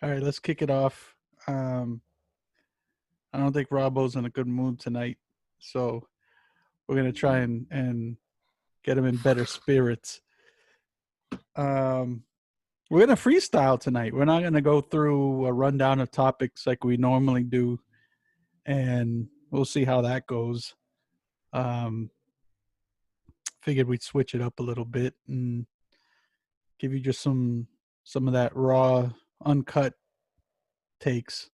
All right, let's kick it off. Um, I don't think Robbo's in a good mood tonight, so we're gonna try and get him in better spirits. Um, we're gonna freestyle tonight. We're not gonna go through a rundown of topics like we normally do, and we'll see how that goes. Um, Figured we'd switch it up a little bit and give you just some of that raw, uncut takes.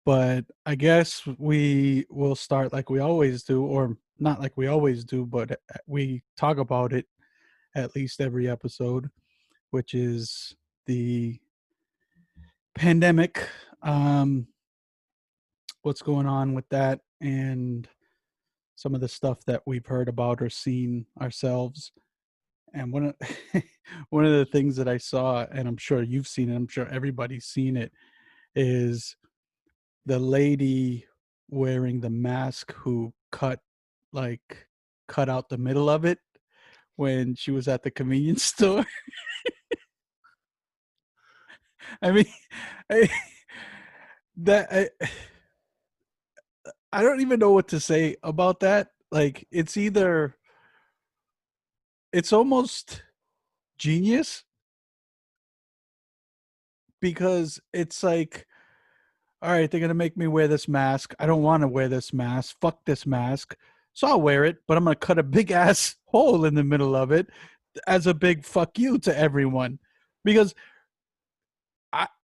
But I guess we will start like we always do, or not like we always do, but we talk about it at least every episode, which is the pandemic. What's going on with that, and some of the stuff that we've heard about or seen ourselves. And one of one of the things that I saw, and I'm sure you've seen it, I'm sure everybody's seen it, is the lady wearing the mask who like cut out the middle of it when she was at the convenience store. I mean, I, that I don't even know what to say about that. Like, it's almost genius because it's like, all right, they're gonna make me wear this mask. I don't want to wear this mask. Fuck this mask. So I'll wear it, but I'm gonna cut a big ass hole in the middle of it as a big fuck you to everyone. Because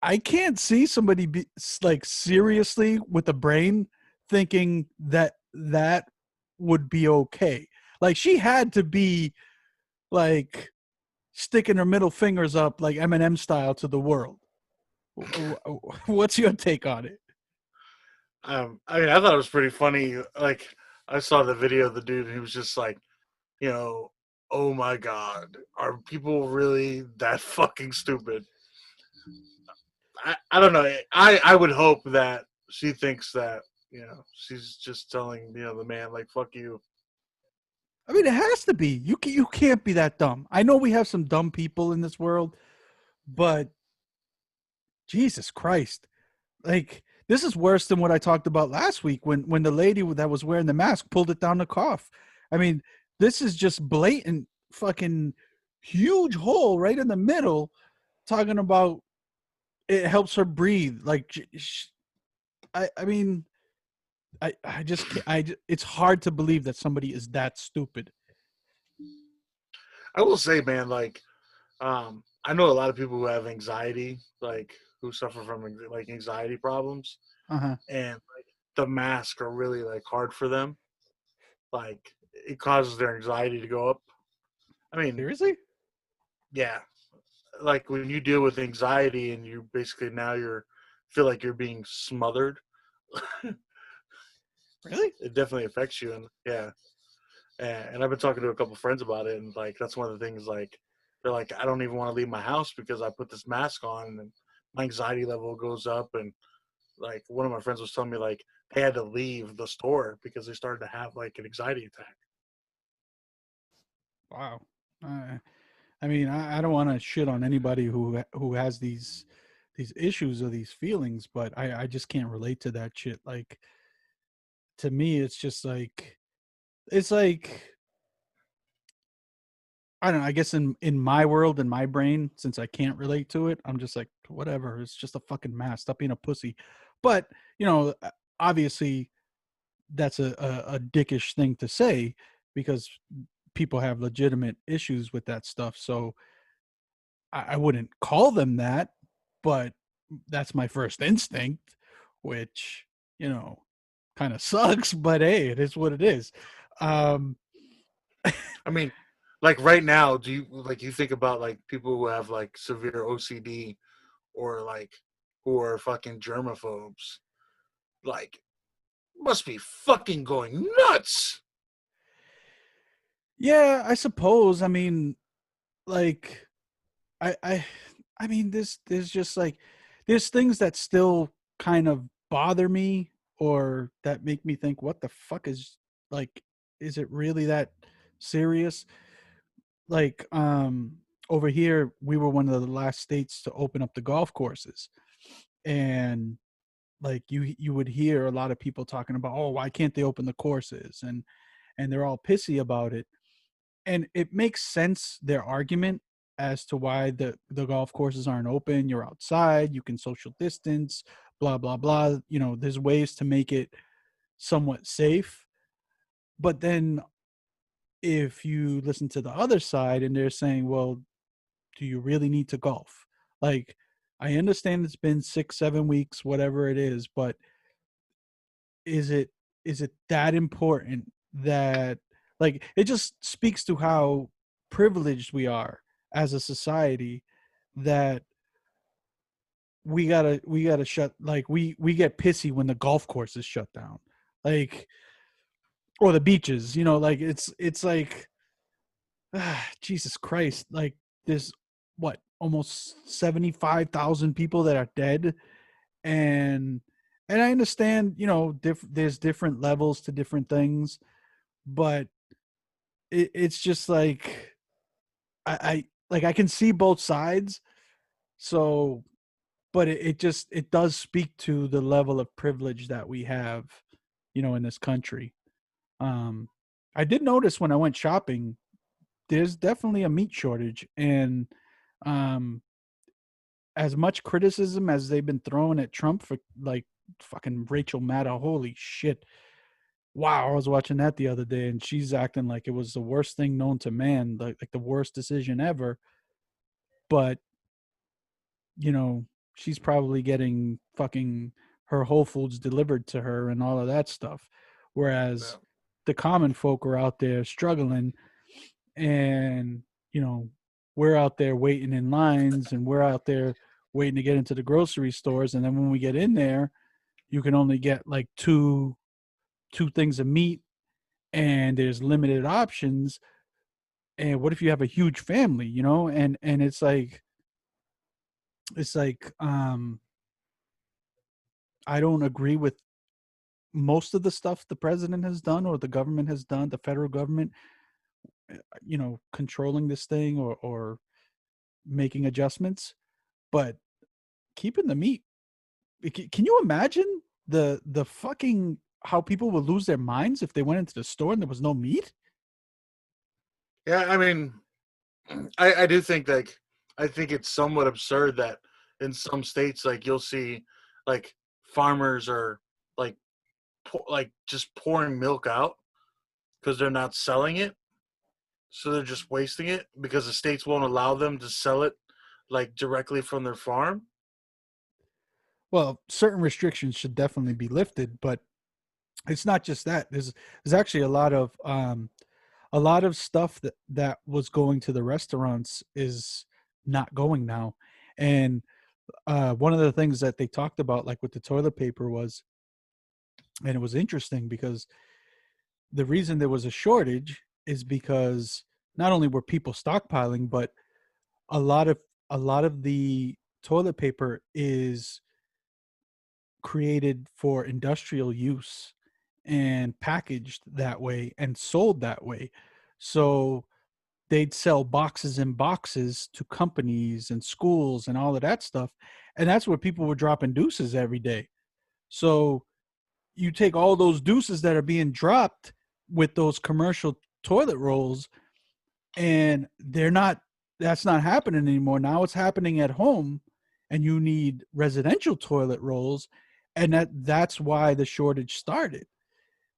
I can't see somebody be like seriously with a brain thinking that that would be okay. Like she had to be like sticking her middle fingers up like Eminem style to the world. What's your take on it? I thought it was pretty funny. Like, I saw the video of the dude, and he was just like, you know, oh my god, are people really that fucking stupid? I don't know. I would hope that she thinks that she's just telling the man like fuck you. I mean, it has to be. You can't be that dumb. I know we have some dumb people in this world, but Jesus Christ, like this is worse than what I talked about last week when the lady that was wearing the mask pulled it down the cough. I mean, this is just blatant fucking huge hole right in the middle, talking about it helps her breathe. Like, I mean, I just can't. It's hard to believe that somebody is that stupid. I will say, man, like I know a lot of people who have anxiety, like who suffer from like anxiety problems, Uh huh. and like the masks are really like hard for them. Like it causes their anxiety to go up. I mean, Seriously? yeah, like when you deal with anxiety and you basically now you're feel like you're being smothered, Really? it definitely affects you. And yeah, and I've been talking to a couple friends about it, and like that's one of the things. Like they're like, I don't even want to leave my house because I put this mask on, and my anxiety level goes up. And like one of my friends was telling me like they had to leave the store because they started to have like an anxiety attack. Wow. I mean, I don't want to shit on anybody who has these issues or these feelings, but I just can't relate to that shit. Like to me, it's like I don't know. I guess in my world, in my brain, since I can't relate to it, I'm just like whatever. It's just a fucking mask. Stop being a pussy. But you know, obviously, that's a dickish thing to say because people have legitimate issues with that stuff. So I wouldn't call them that, but that's my first instinct, which, you know, kind of sucks, but hey, it is what it is. Um, I mean, like right now, do you like you think about like people who have like severe OCD or like who are fucking germaphobes? Like, must be fucking going nuts. yeah, I suppose. I mean, like, I, I, I mean, there's just like, there's things that still kind of bother me or that make me think, what the fuck like, is it really that serious? Like, over here we were one of the last states to open up the golf courses, and like you would hear a lot of people talking about, oh, why can't they open the courses, and they're all pissy about it. And it makes sense, their argument, as to why the golf courses aren't open. You're outside, you can social distance, blah blah blah. There's ways to make it somewhat safe. But then if you listen to the other side and they're saying, well, do you really need to golf? Like, I understand it's been 6 7 weeks, whatever it is, but is it that important? That, like, it just speaks to how privileged we are as a society, that we gotta shut, like, we get pissy when the golf course is shut down, like, or the beaches, like, it's like, Jesus Christ, like, there's what, almost 75,000 people that are dead. And I understand, there's different levels to different things, but it's just like, I like, I can see both sides. So, but it does speak to the level of privilege that we have, in this country. Um, I did notice when I went shopping, there's definitely a meat shortage, and um, as much criticism as they've been throwing at Trump for, like, fucking Rachel Maddow, holy shit. Wow, I was watching that the other day, and she's acting like it was the worst thing known to man, like the worst decision ever. But you know, she's probably getting fucking her Whole Foods delivered to her and all of that stuff, whereas Yeah. the common folk are out there struggling, and you know, we're out there waiting in lines, and we're out there waiting to get into the grocery stores, and then when we get in there, you can only get like two things of meat, and there's limited options. And what if you have a huge family, and it's like I don't agree with most of the stuff the president has done, or the government has done, the federal government, controlling this thing, or making adjustments. But keeping the meat, can you imagine the fucking, how people would lose their minds if they went into the store and there was no meat? Yeah, I mean, I do think, like, I think it's somewhat absurd that in some states, like, you'll see, like, farmers are like like just pouring milk out because they're not selling it, so they're just wasting it because the states won't allow them to sell it like directly from their farm. Well, certain restrictions should definitely be lifted, but it's not just that. There's actually a lot of stuff that was going to the restaurants is not going now. And one of the things that they talked about, like with the toilet paper, was, and it was interesting because the reason there was a shortage is because not only were people stockpiling, but a lot of a lot of the toilet paper is created for industrial use and packaged that way and sold that way. So they'd sell boxes and boxes to companies and schools and all of that stuff. And that's where people were dropping deuces every day. So you take all those deuces that are being dropped with those commercial toilet rolls, and that's not happening anymore. Now it's happening at home, and you need residential toilet rolls. And that's why the shortage started,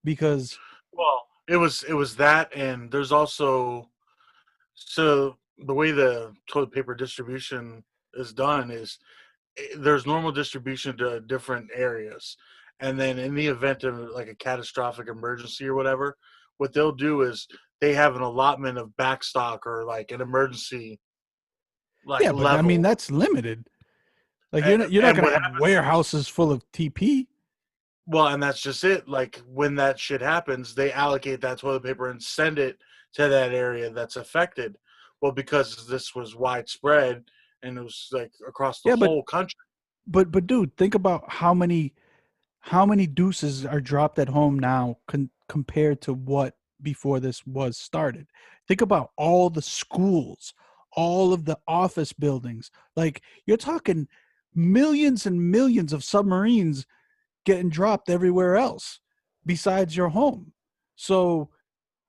because Well, it was that, and there's also, so the way the toilet paper distribution is done is, there's normal distribution to different areas, and then in the event of like a catastrophic emergency or whatever, what they'll do is they have an allotment of backstock or like an emergency like yeah, but I mean, level. that's limited. Like, and, you're not and going what to have happens is, warehouses full of TP. well, and that's just it. Like when that shit happens, they allocate that toilet paper and send it to that area that's affected. Well, because this was widespread and it was like across the Yeah, whole country. but dude, think about how many deuces are dropped at home now, compared to what before this was started. Think about all the schools, all of the office buildings. Like, you're talking millions and millions of submarines getting dropped everywhere else besides your home. So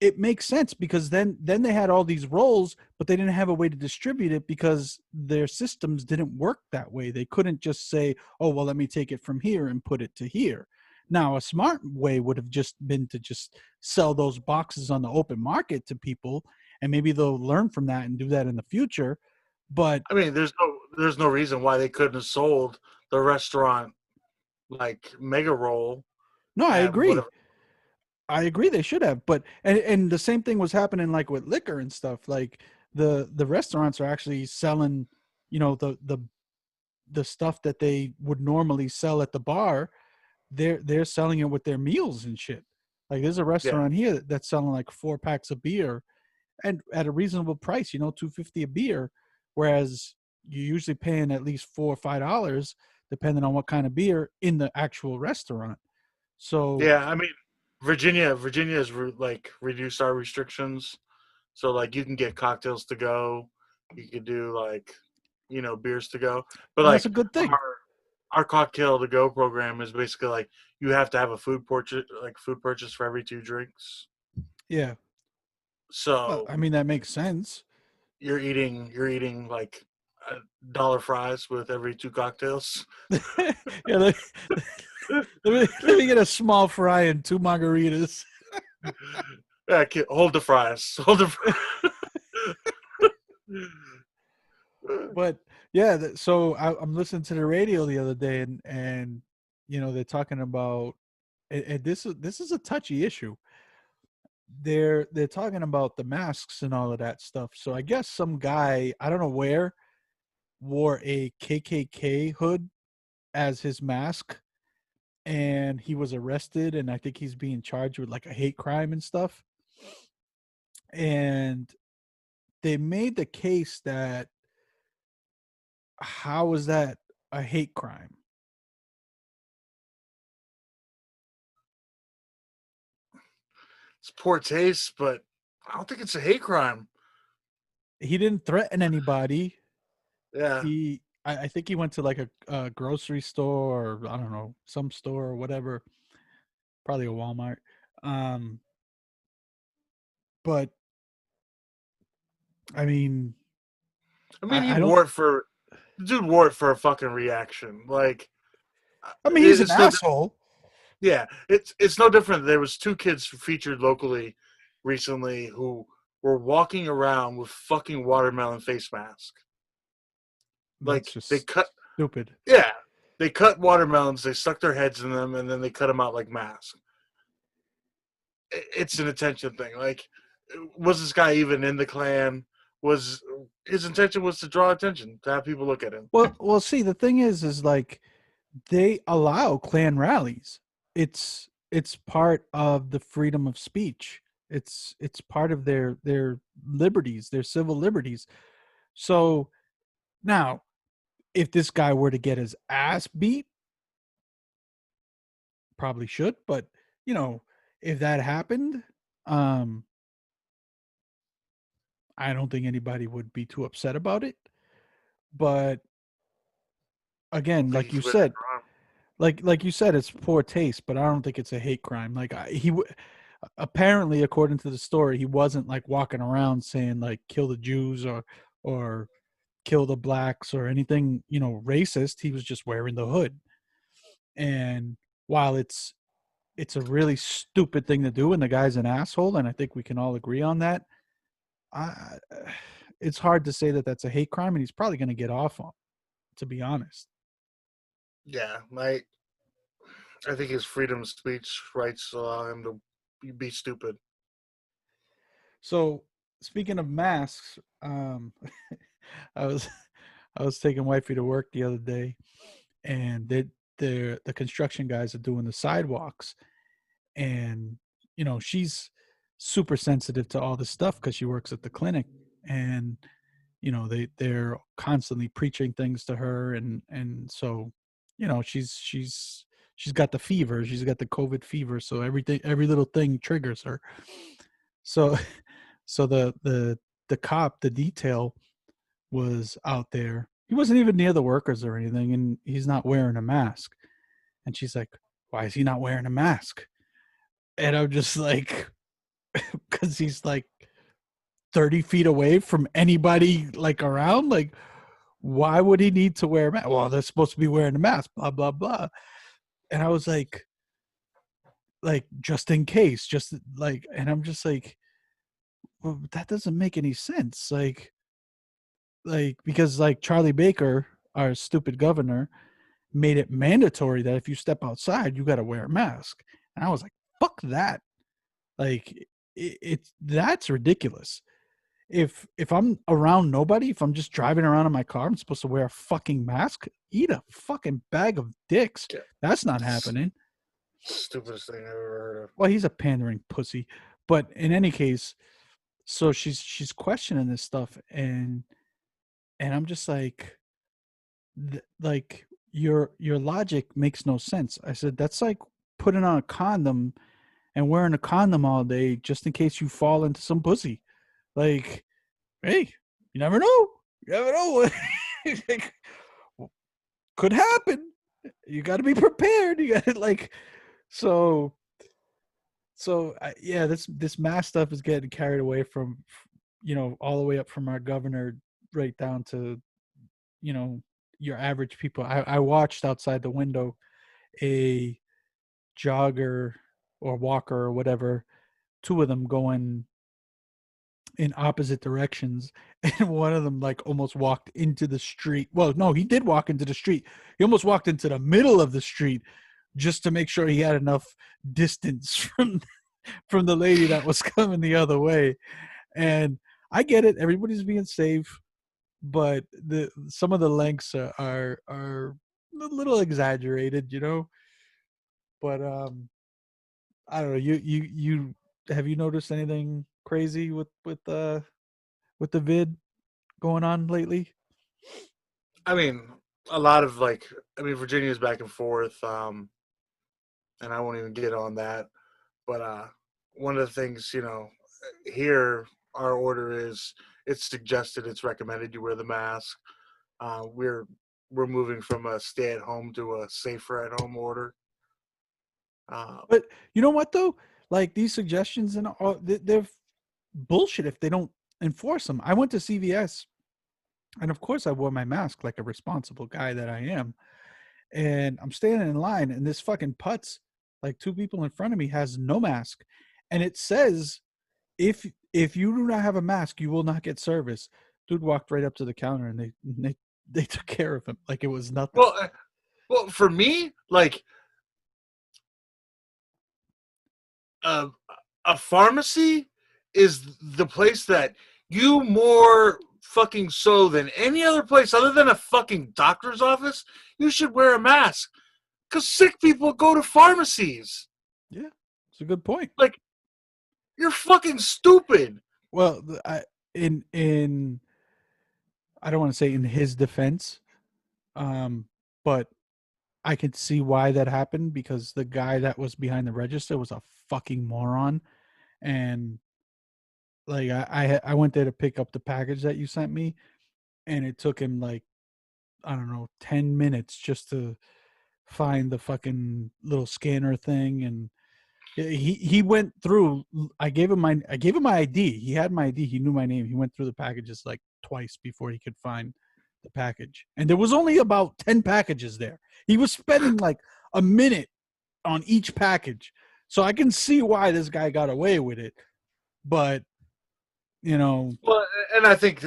it makes sense, because then they had all these roles, but they didn't have a way to distribute it because their systems didn't work that way. They couldn't just say, oh well, let me take it from here and put it to here. Now a smart way would have just been to just sell those boxes on the open market to people, and maybe they'll learn from that and do that in the future. But I mean, there's no reason why they couldn't have sold the restaurant like mega roll no, I at agree. whatever. I agree they should have, but and the same thing was happening like with liquor and stuff. Like the restaurants are actually selling, the stuff that they would normally sell at the bar. They're selling it with their meals and shit. Like there's a Yeah, restaurant here that's selling like 4 packs of beer, and at a reasonable price, $2.50 a beer, whereas you're usually paying at least $4 or $5 depending on what kind of beer in the actual restaurant. So yeah. I mean, Virginia has like reduced our restrictions, so like you can get cocktails to go, you could do like beers to go, but and that's a like good thing. our cocktail to go program is basically like you have to have a food purchase for every 2 drinks. Yeah. Well, So I mean that makes sense. you're eating like dollar fries with every 2 cocktails. Yeah, let me get a small fry and 2 margaritas. Yeah, hold the fries. Hold the fries. But yeah, so I'm listening to the radio the other day, and they're talking about, and this is a touchy issue. They're talking about the masks and all of that stuff. So I guess some guy, I don't know where, wore a KKK hood as his mask, and he was arrested, and I think he's being charged with like a hate crime and stuff. And they made the case that, how is that a hate crime? It's poor taste, but I don't think it's a hate crime. He didn't threaten anybody. Yeah. I think he went to like a grocery store, or I don't know, some store or whatever, probably a Walmart. Um, but I mean, I mean, I don't. the dude wore it for a fucking reaction. Like, I mean, he's an it's no, asshole. yeah, it's no different. There was 2 kids featured locally recently who were walking around with fucking watermelon face mask. That's Like they just cut, stupid. yeah, they cut watermelons, they stuck their heads in them, and then they cut them out like masks. It's an attention thing. Like, was this guy even in the Klan? Was his intention was to draw attention, to have people look at him? Well, see, the thing is like, they allow Klan rallies. It's part of the freedom of speech. It's part of their liberties, their civil liberties. So now, if this guy were to get his ass beat, probably should. But you know, if that happened, um, I don't think anybody would be too upset about it. But I don't again, think he like you committed a said, crime. like you said, it's poor taste. But I don't think it's a hate crime. Like apparently, according to the story, he wasn't like walking around saying like kill the Jews, or kill the blacks or anything, racist. He was just wearing the hood. And while it's a really stupid thing to do, and the guy's an asshole, and I think we can all agree on that. I, it's hard to say that that's a hate crime, and he's probably going to get off on, to be honest. Yeah, I think his freedom of speech rights allow him to be stupid. So speaking of masks, I was I was taking wifey to work the other day, and the construction guys are doing the sidewalks, and she's super sensitive to all this stuff because she works at the clinic, and they're constantly preaching things to her, and so she's got the fever, she's got the COVID fever, so every little thing triggers her. So so the cop, the detail, was out there. He wasn't even near the workers or anything, and he's not wearing a mask. And she's like, "Why is he not wearing a mask?" And I'm just like, "Because he's like 30 feet away from anybody like around. Like, why would he need to wear a mask? Well, they're supposed to be wearing a mask, blah, blah, blah." And I was like, just in case, just like, and I'm just like, well, that doesn't make any sense. Like, because like Charlie Baker, our stupid governor, made it mandatory that if you step outside, you got to wear a mask. And I was like, fuck that. Like, it's that's ridiculous. If I'm around nobody, if I'm just driving around in my car, I'm supposed to wear a fucking mask. Eat a fucking bag of dicks. Yeah. That's not happening. Stupidest thing I've ever heard of. Well, he's a pandering pussy. But in any case, so she's questioning this stuff, and I'm just like, like your logic makes no sense. I said that's like putting on a condom and wearing a condom all day just in case you fall into some pussy. Like, hey, you never know. You never know. Like, could happen. You got to be prepared. You got to like, so yeah. This mass stuff is getting carried away from, all the way up from our governor right down to, your average people. I watched outside the window a jogger or walker or whatever, two of them going in opposite directions, and one of them like almost walked into the street. Well, no, he did walk into the street. He almost walked into the middle of the street just to make sure he had enough distance from the lady that was coming the other way. And I get it, everybody's being safe, but the some of the lengths are a little exaggerated, But I don't know. You have you noticed anything crazy with the vid going on lately? I mean, a lot of Virginia's back and forth, and I won't even get on that. But one of the things, here our order is it's suggested, it's recommended you wear the mask. We're moving from a stay at home to a safer at home order. But you know what though? Like these suggestions and all, they're bullshit if they don't enforce them. I went to CVS, and of course I wore my mask like a responsible guy that I am. And I'm standing in line, and this fucking putz, like two people in front of me, has no mask, and it says if you do not have a mask, you will not get service. Dude walked right up to the counter, and they took care of him like it was nothing. Well, for me, like uh, a pharmacy is the place that you more fucking so than any other place other than a fucking doctor's office, you should wear a mask. Because sick people go to pharmacies. Yeah, it's a good point. Like, you're fucking stupid. Well, in I don't want to say in his defense, but I could see why that happened because the guy that was behind the register was a fucking moron, and like I went there to pick up the package that you sent me, and it took him like I don't know 10 minutes just to find the fucking little scanner thing, and he went through. I gave him my ID. He had my ID. He knew my name. He went through the packages like twice before he could find the package, and there was only about 10 packages there. He was spending like a minute on each package, so I can see why this guy got away with it. But you know, Well, and I think,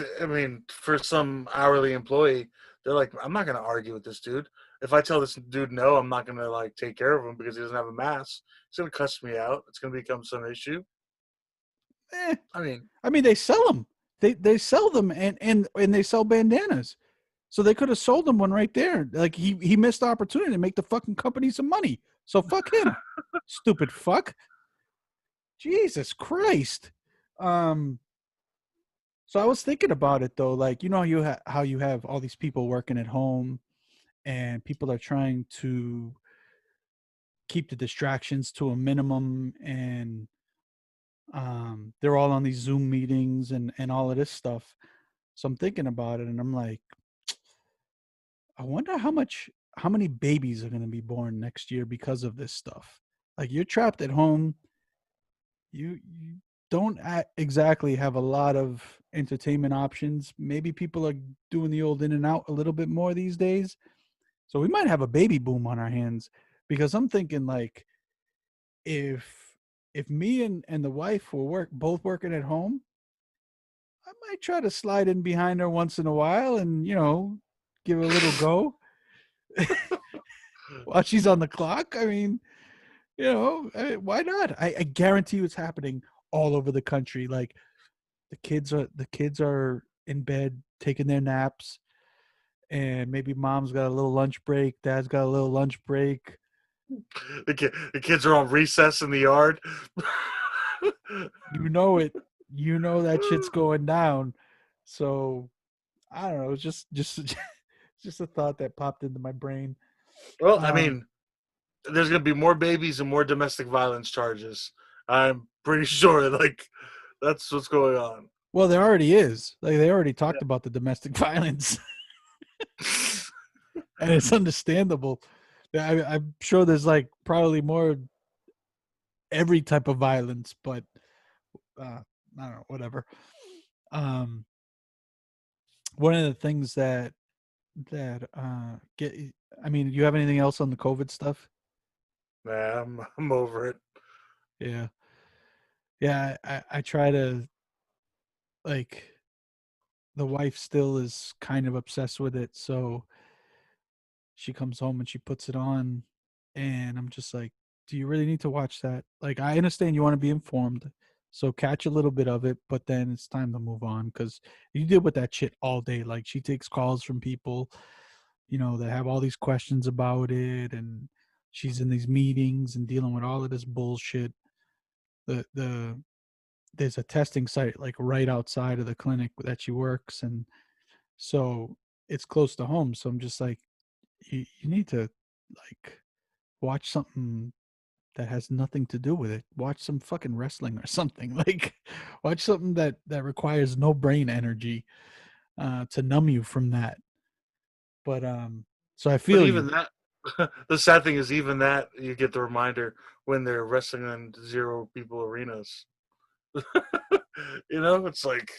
for some hourly employee, they're like, I'm not going to argue with this dude. If I tell this dude no, I'm not going to like take care of him because he doesn't have a mask. It's going to cuss me out. It's going to become some issue. eh, I mean, they sell them. They sell them, and they sell bandanas. So they could have sold him one right there. Like he missed the opportunity to make the fucking company some money. So fuck him, stupid fuck. Jesus Christ. Um. So I was thinking about it though, like how you have all these people working at home, and people are trying to keep the distractions to a minimum, and they're all on these Zoom meetings and all of this stuff. So I'm thinking about it, and I'm like, I wonder how many babies are going to be born next year because of this stuff. Like you're trapped at home, you don't exactly have a lot of entertainment options. Maybe people are doing the old in and out a little bit more these days. So we might have a baby boom on our hands because I'm thinking like if me and the wife were both working at home, I might try to slide in behind her once in a while and, give it a little go while she's on the clock. I mean, why not? I guarantee you it's happening all over the country. Like the kids are in bed taking their naps, and maybe mom's got a little lunch break, dad's got a little lunch break. The kids are on recess in the yard. You know it. You know that shit's going down. So I don't know. It's just just a thought that popped into my brain. Well, I Um, mean, there's gonna be more babies and more domestic violence charges. I'm pretty sure, like, that's what's going on. well, there already is. Like they already talked about the domestic violence, and it's understandable. I'm sure there's like probably more every type of violence, but I don't know, whatever. Um, one of the things that get, I mean, do you have anything else on the COVID stuff? Nah, I'm over it. Yeah, yeah. I try to like the wife still is kind of obsessed with it, so she comes home and she puts it on, and I'm just like, do you really need to watch that? Like, I understand you want to be informed, so catch a little bit of it, but then it's time to move on because you deal with that shit all day. Like, she takes calls from people, that have all these questions about it, and she's in these meetings and dealing with all of this bullshit. The There's a testing site like right outside of the clinic that she works, and so it's close to home. So I'm just like, you need to like watch something that has nothing to do with it. Watch some fucking wrestling or something. Like watch something that requires no brain energy to numb you from that. But so I But feel even you. that, the sad thing is, even that you get the reminder when they're wrestling in zero people arenas. It's like,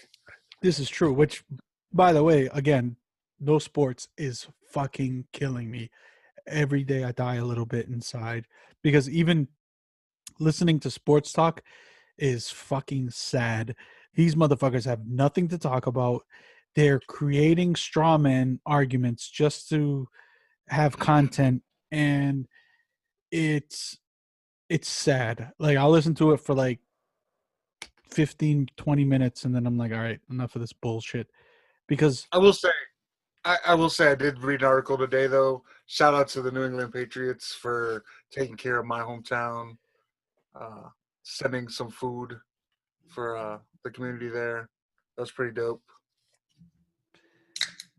This is true, which by the way, again, no sports is fucking killing me. Every day I die a little bit inside because even listening to sports talk is fucking sad. These motherfuckers have nothing to talk about. They're creating straw man arguments just to have content, and it's it's sad. Like I'll listen to it for like 15, 20 minutes and then I'm like, all right, enough of this bullshit. Because I will say, I will say, I did read an article today, though. Shout out to the New England Patriots for taking care of my hometown, uh, sending some food for the community there. That was pretty dope.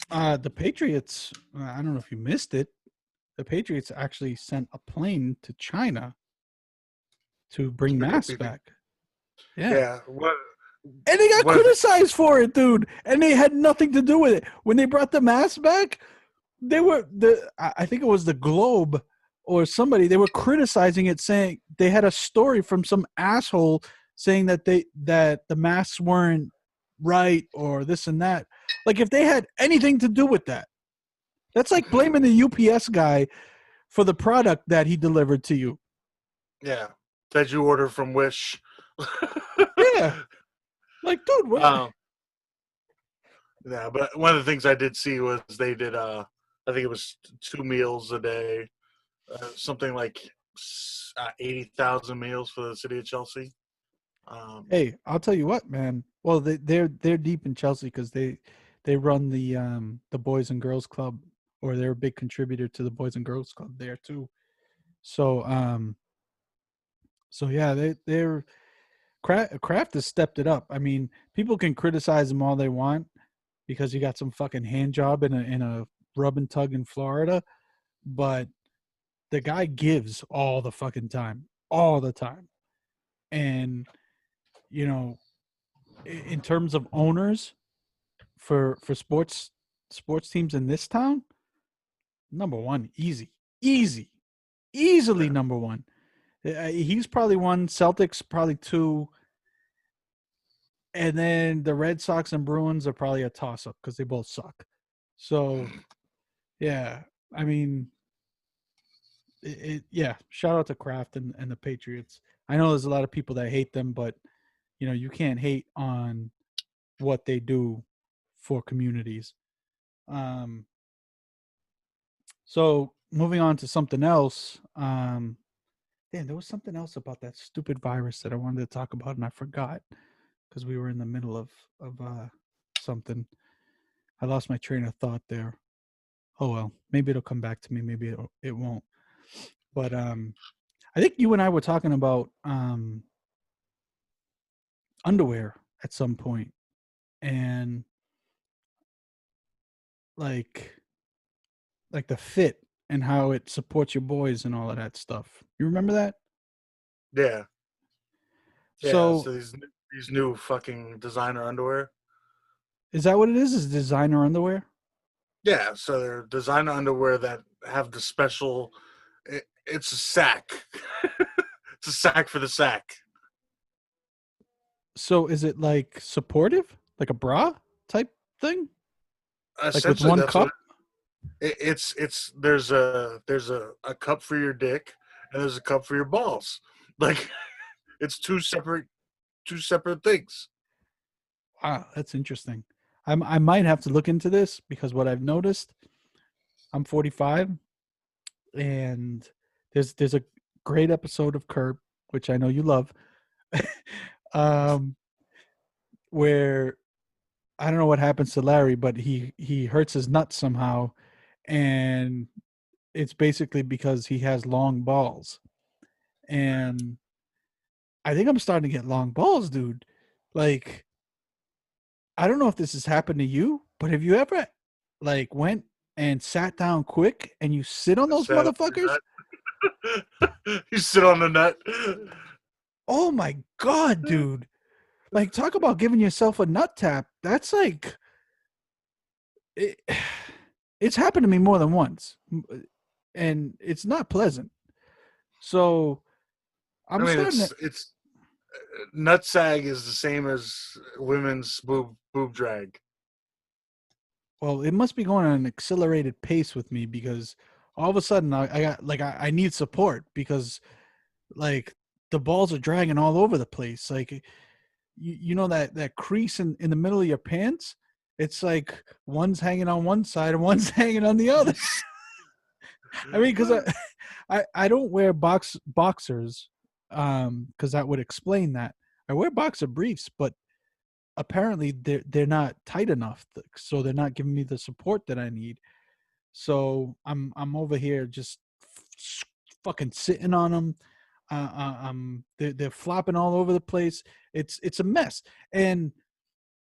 the Patriots, I don't know if you missed it, the Patriots actually sent a plane to China to To bring pick up masks PP. back. Yeah. Yeah, what And they got one of the, criticized for it, dude. And they had nothing to do with it. When they brought the masks back, they were I think it was the Globe or somebody, they were criticizing it, saying they had a story from some asshole saying that the masks weren't right or this and that. Like if they had anything to do with that. That's like blaming the UPS guy for the product that he delivered to you. yeah, that you order from Wish. Yeah. Like, dude, what? um, yeah, but one of the things I did see was they did. I think it was 2 meals a day, something like 80,000 meals for the city of Chelsea. Um, Hey, I'll tell you what, man. Well, they're deep in Chelsea because they run the Boys and Girls Club, or they're a big contributor to the Boys and Girls Club there too. So so yeah, they're Kraft has stepped it up. I mean, people can criticize them all they want because you got some fucking hand job in a rub and tug in Florida, but the guy gives all the fucking time, all the time, and you know, in terms of owners, for sports teams in this town, number one, easily Yeah. number one. He's probably one. Celtics probably two, and then the Red Sox and Bruins are probably a toss up because they both suck. So yeah, I mean, yeah. Shout out to Kraft and the Patriots. I know there's a lot of people that hate them, but you can't hate on what they do for communities. Um, so moving on to something else. Damn, there was something else about that stupid virus that I wanted to talk about, and I forgot because we were in the middle of something. I lost my train of thought there. Oh well, maybe it'll come back to me. Maybe it won't. But I think you and I were talking about underwear at some point, and like like the fit and how it supports your boys and all of that stuff. You remember that? Yeah. Yeah. So So these new fucking designer underwear. is that what it is? Is designer underwear? Yeah. So they're designer underwear that have the special. It's a sack. It's a sack for the sack. So is it like supportive, like a bra type thing, like with Essentially, one that's what cup? it's. There's a cup for your dick and there's a cup for your balls. Like it's two separate things. Wow, that's interesting. I might have to look into this because what I've noticed, I'm 45, and there's a great episode of Curb, which I know you love, um, where I don't know what happens to Larry, but he hurts his nuts somehow, and it's basically because he has long balls. And I think I'm starting to get long balls, dude. Like, I don't know if this has happened to you, but have you ever like went and sat down quick and you sit on those Sat on motherfuckers? the nut. You sit on the nut. Oh my god, dude. Like, talk about giving yourself a nut tap. That's like it, it's happened to me more than once. And it's not pleasant. So, I I'm mean, starting to it's nut sag is the same as women's boob drag. well, it must be going at an accelerated pace with me because all of a sudden I got like I need support because like the balls are dragging all over the place. Like you know that crease in the middle of your pants. It's like one's hanging on one side and one's hanging on the other. I mean, because I don't wear boxers, because that would explain that. I wear boxer briefs, but apparently they're not tight enough, so they're not giving me the support that I need. So I'm over here just fucking sitting on them. They're flopping all over the place. It's a mess. And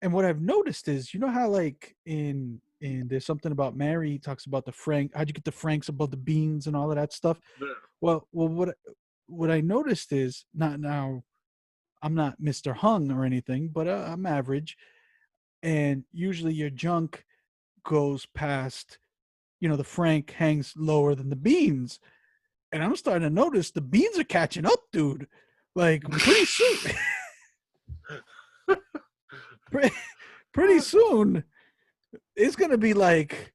what I've noticed is, you know how like in there's something about Mary, he talks about the Frank. How'd you get the Franks above the beans and all of that stuff? Well, what I noticed is not now. I'm not Mr. Hung or anything, but I'm average. And usually your junk goes past, the Frank hangs lower than the beans. And I'm starting to notice the beans are catching up, dude. Like pretty soon, pretty soon, it's gonna be like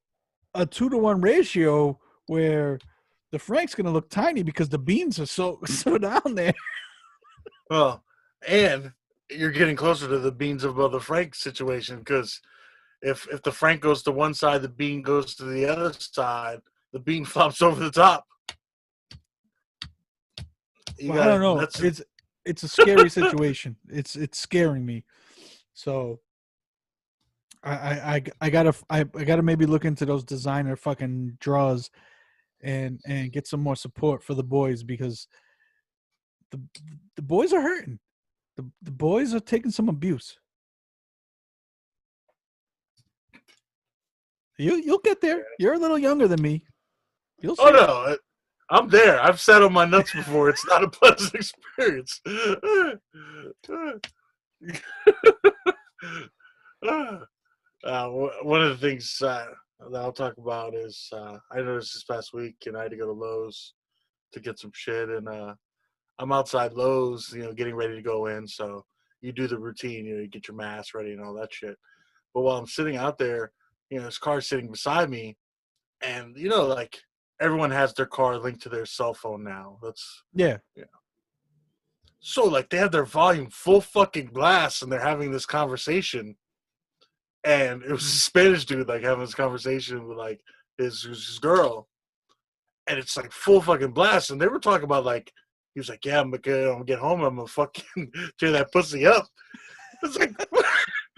a 2-to-1 ratio where the Frank's gonna look tiny because the beans are so down there. Well, and you're getting closer to the beans above the Frank situation because if the Frank goes to one side, the bean goes to the other side. The bean flops over the top. You Well, I don't got know. nuts. It's a scary situation. It's scaring me. So I gotta maybe look into those designer fucking draws and get some more support for the boys because the the boys are hurting. The boys are taking some abuse. You'll get there. You're a little younger than me. You'll Oh see. no, I'm there. I've sat on my nuts before. It's not a pleasant experience. One of the things that I'll talk about is I noticed this past week, and I had to go to Lowe's to get some shit, and I'm outside Lowe's, getting ready to go in. So you do the routine, you get your mask ready and all that shit. But while I'm sitting out there, this car's sitting beside me, and like everyone has their car linked to their cell phone now. That's Yeah. yeah. So like they have their volume full fucking blast, and they're having this conversation, and it was a Spanish dude like having this conversation with like his girl, and it's like full fucking blast, and they were talking about like he was like, yeah, I'm gonna get home, I'm gonna fucking tear that pussy up. It's like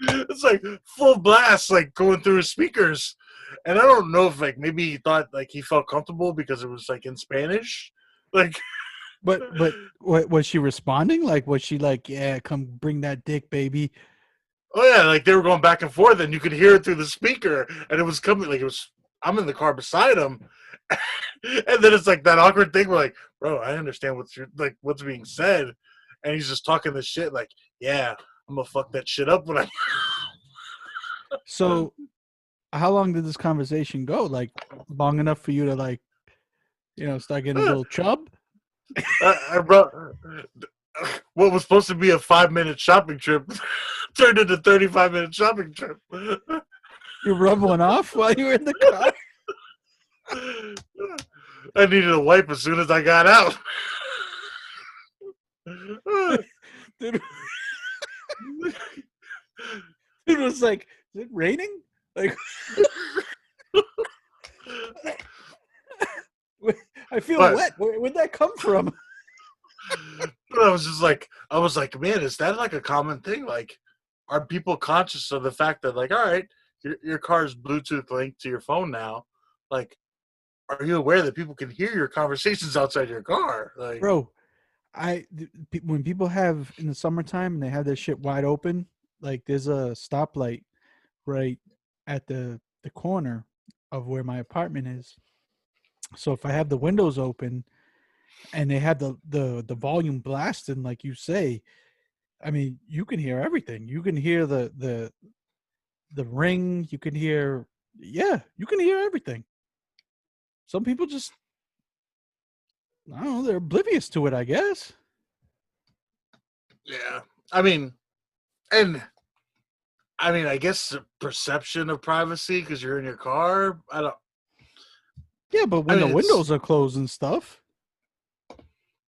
it's like full blast, like going through his speakers, and I don't know if like maybe he thought like he felt comfortable because it was like in Spanish, like. But what was she responding? Like, was she like, yeah, come bring that dick, baby? Oh yeah, like they were going back and forth, and you could hear it through the speaker, and it was coming like it was. I'm in the car beside him, and then it's like that awkward thing where like, bro, I understand what's being said, and he's just talking this shit like, yeah, I'm gonna fuck that shit up when I. So, how long did this conversation go? Like, long enough for you to like, start getting a little chub? I brought what was supposed to be a 5 minute shopping trip turned into 35-minute shopping trip. You rub one off while you were in the car? I needed a wipe as soon as I got out. Dude, it was like, is it raining? Like, I feel But wet. Where'd that come from? I was like, man, is that like a common thing? Like, are people conscious of the fact that, like, all right, your car's Bluetooth linked to your phone now? Like, are you aware that people can hear your conversations outside your car? Like, Bro, when people have in the summertime and they have their shit wide open, like there's a stoplight right at the corner of where my apartment is. So if I have the windows open and they have the volume blasting, like you say, I mean, you can hear everything. You can hear the ring. You can hear, yeah, you can hear everything. Some people just, I don't know, they're oblivious to it, I guess. yeah, I mean, and I guess the perception of privacy because you're in your car. I don't. Yeah, but I when mean, the it's windows are closed and stuff,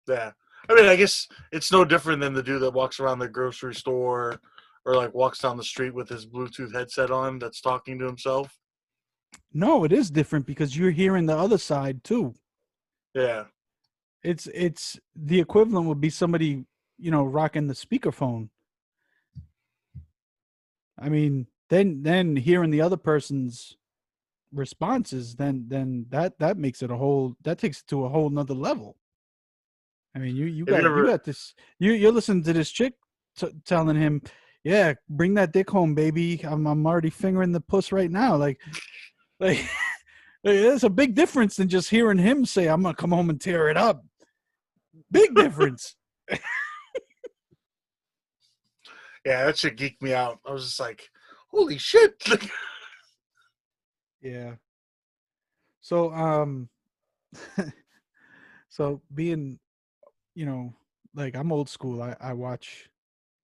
yeah. I guess it's no different than the dude that walks around the grocery store or like walks down the street with his Bluetooth headset on that's talking to himself. no, it is different because you're hearing the other side too. Yeah. It's the equivalent would be somebody, rocking the speakerphone. I mean, then hearing the other person's responses, then that makes it that takes it to a whole nother level. I mean, you Have you got you ever? got this. You're listening to this chick telling him, "Yeah, bring that dick home, baby. I'm already fingering the puss right now." Like there's a big difference than just hearing him say, "I'm gonna come home and tear it up." Big difference. Yeah, that shit geeked me out. I was just like, holy shit! Yeah. So so being, like I'm old school. I watch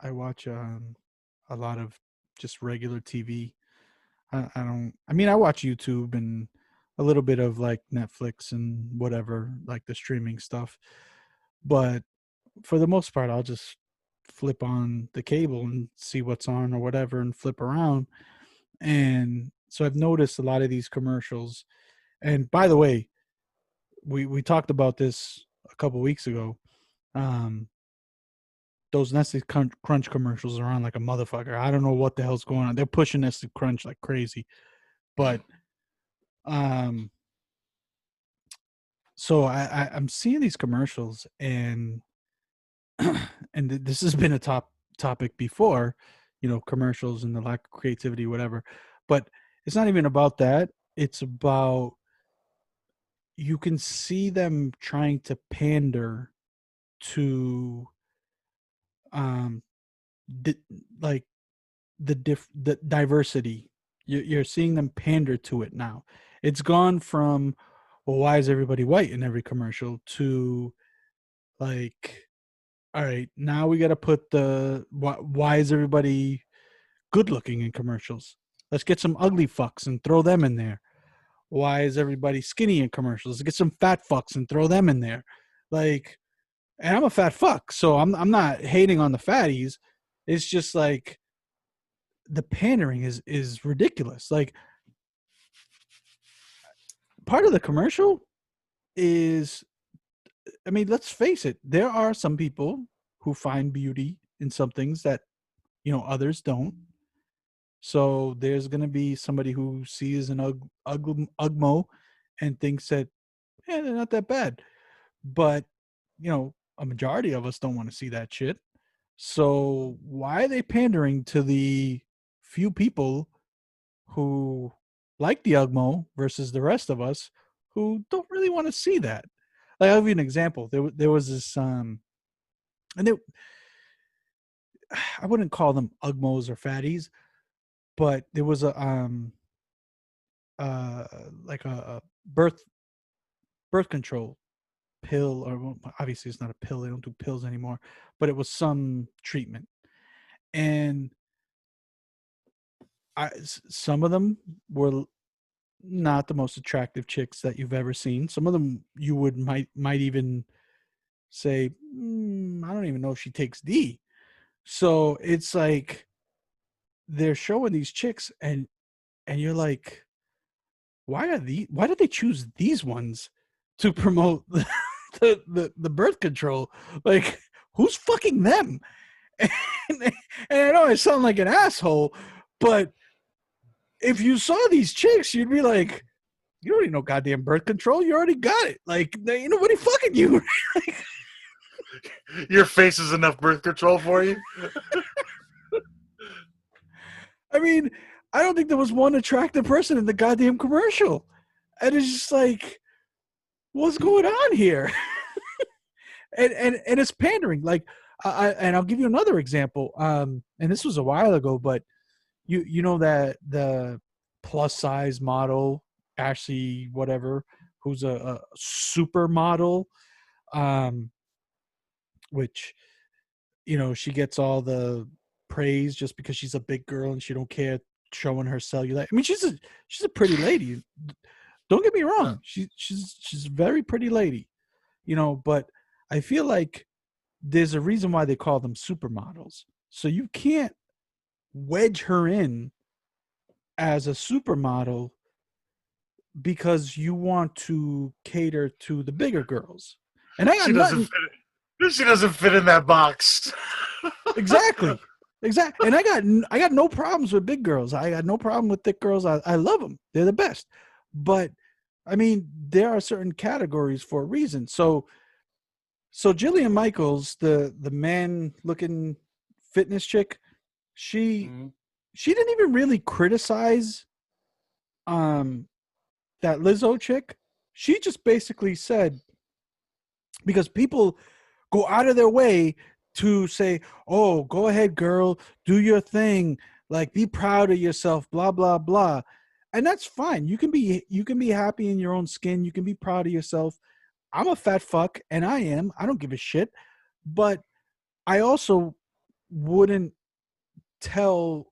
a lot of just regular TV. I don't. I mean, I watch YouTube and a little bit of like Netflix and whatever, like the streaming stuff. But for the most part, I'll just flip on the cable and see what's on or whatever, and flip around. And so I've noticed a lot of these commercials. And by the way, we talked about this a couple weeks ago. Um, those Nestle Crunch commercials are on like a motherfucker. I don't know what the hell's going on. They're pushing Nestle Crunch like crazy. But um so I'm seeing these commercials, and this has been a topic before, commercials and the lack of creativity, whatever. But it's not even about that. It's about, you can see them trying to pander to um di- like the diversity. You're seeing them pander to it now. It's gone from, well, why is everybody white in every commercial, to like, all right, now we got to put why is everybody good looking in commercials? Let's get some ugly fucks and throw them in there. Why is everybody skinny in commercials? Let's get some fat fucks and throw them in there. Like, and I'm a fat fuck, so I'm not hating on the fatties. It's just like the pandering is ridiculous. Like, part of the commercial is, I mean, let's face it, there are some people who find beauty in some things that, others don't. So there's going to be somebody who sees an Ugmo and thinks that, they're not that bad. But, a majority of us don't want to see that shit. So why are they pandering to the few people who like the Ugmo versus the rest of us who don't really want to see that? Like, I'll give you an example. There was this and I wouldn't call them Ugmos or fatties, but there was a like a birth control pill, or, well, obviously it's not a pill, they don't do pills anymore, but it was some treatment. And some of them were not the most attractive chicks that you've ever seen. Some of them you might even say, I don't even know if she takes D. So it's like they're showing these chicks, and you're like, why did they choose these ones to promote the birth control? Like, who's fucking them? And I know I sound like an asshole, but if you saw these chicks, you'd be like, you don't need no goddamn birth control. You already got it. Like, ain't nobody fucking you. Your face is enough birth control for you. I mean, I don't think there was one attractive person in the goddamn commercial. And it's just like, what's going on here? and it's pandering. Like, and I'll give you another example. And this was a while ago, but you know that the plus size model, Ashley whatever, who's a supermodel, which, she gets all the praise just because she's a big girl and she don't care showing her cellulite. I mean, she's a pretty lady. Don't get me wrong. She's a very pretty lady, but I feel like there's a reason why they call them supermodels. So you can't wedge her in as a supermodel because you want to cater to the bigger girls. And I got she doesn't fit in that box. Exactly. And I got no problems with big girls. I got no problem with thick girls. I love them. They're the best. But I mean, there are certain categories for a reason. So Jillian Michaels, the man looking fitness chick, she didn't even really criticize that Lizzo chick. She just basically said, because people go out of their way to say, oh, go ahead, girl, do your thing, like, be proud of yourself, blah blah blah. And that's fine. You can be happy in your own skin. You can be proud of yourself. I'm a fat fuck, and I don't give a shit. But I also wouldn't tell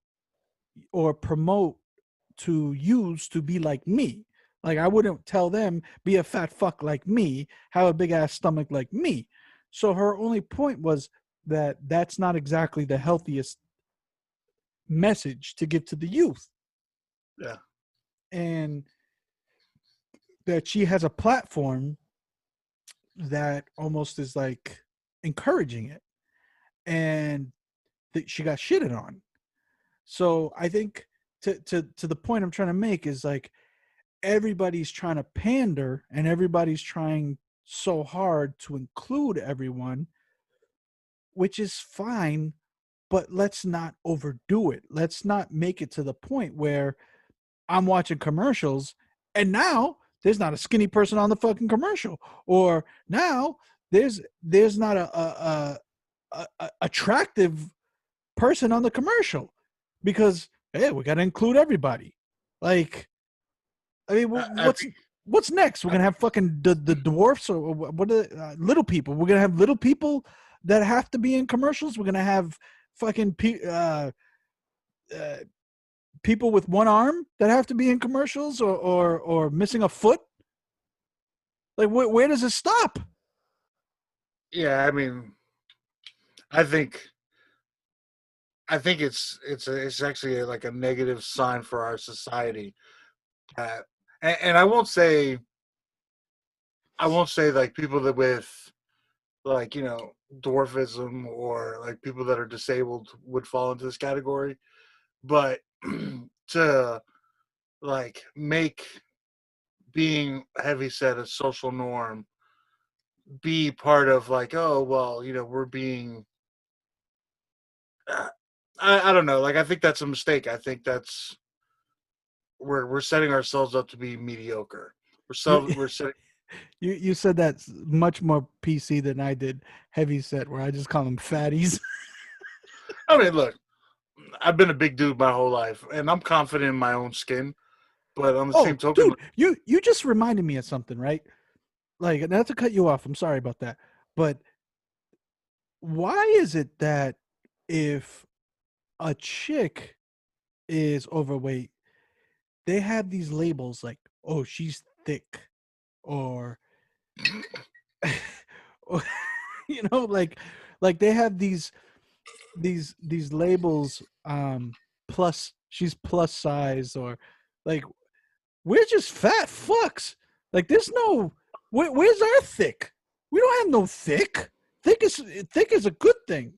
or promote to use to be like me. Like, I wouldn't tell them, be a fat fuck like me, have a big ass stomach like me. So her only point was that that's not exactly the healthiest message to give to the youth. Yeah. And that she has a platform that almost is like encouraging it. And that she got shitted on. So I think to the point I'm trying to make is, like, everybody's trying to pander and everybody's trying so hard to include everyone, which is fine, but let's not overdo it. Let's not make it to the point where I'm watching commercials and now there's not a skinny person on the fucking commercial, or now there's not a attractive person on the commercial, because, hey, we got to include everybody. Like, I mean, I think, what's next? We're I gonna think have fucking the dwarfs, or what are little people? We're gonna have little people that have to be in commercials. We're gonna have fucking uh, people with one arm that have to be in commercials, or missing a foot. Like, where does it stop? yeah, I mean, I think it's actually like a negative sign for our society that, and I won't say like people that with like dwarfism or like people that are disabled would fall into this category, but to like make being heavy set a social norm be part of like, oh well, we're being uh, I don't know, like I think that's a mistake. I think that's we're setting ourselves up to be mediocre. You We're setting. you said that's much more PC than I did. Heavy set, where I just call them fatties. I mean, look, I've been a big dude my whole life, and I'm confident in my own skin. But on the same Oh, token, dude, you just reminded me of something, right? Like, not to cut you off, I'm sorry about that, but why is it that if a chick is overweight, they have these labels like, "Oh, she's thick," or, or like they have these labels, plus she's plus size, or like we're just fat fucks. Like, there's no where's our thick? We don't have no thick. Thick is a good thing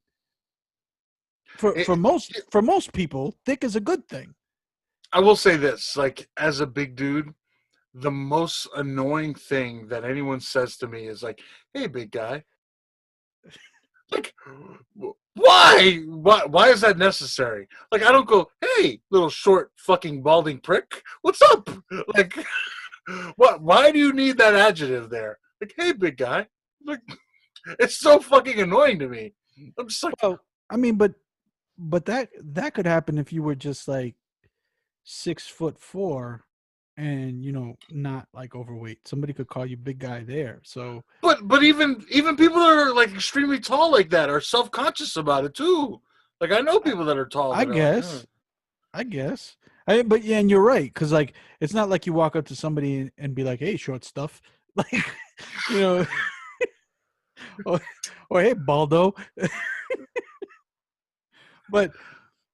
it, for most people. Thick is a good thing. I will say this: like, as a big dude, the most annoying thing that anyone says to me is like, "Hey, big guy." Like, why? Why is that necessary? Like, I don't go, "Hey, little short fucking balding prick, what's up?" Like, what? Why do you need that adjective there? Like, "Hey, big guy." Like, it's so fucking annoying to me. I'm just like, Well, I mean, but that could happen if you were just like 6'4" and not like overweight. Somebody could call you big guy there. So but even people that are like extremely tall like that are self conscious about it too. Like, I know I, people that are tall I that are like, oh. guess I guess. But yeah, and you're right, because like it's not like you walk up to somebody and be like, "Hey, short stuff," like you know, or, or "Hey, baldo." But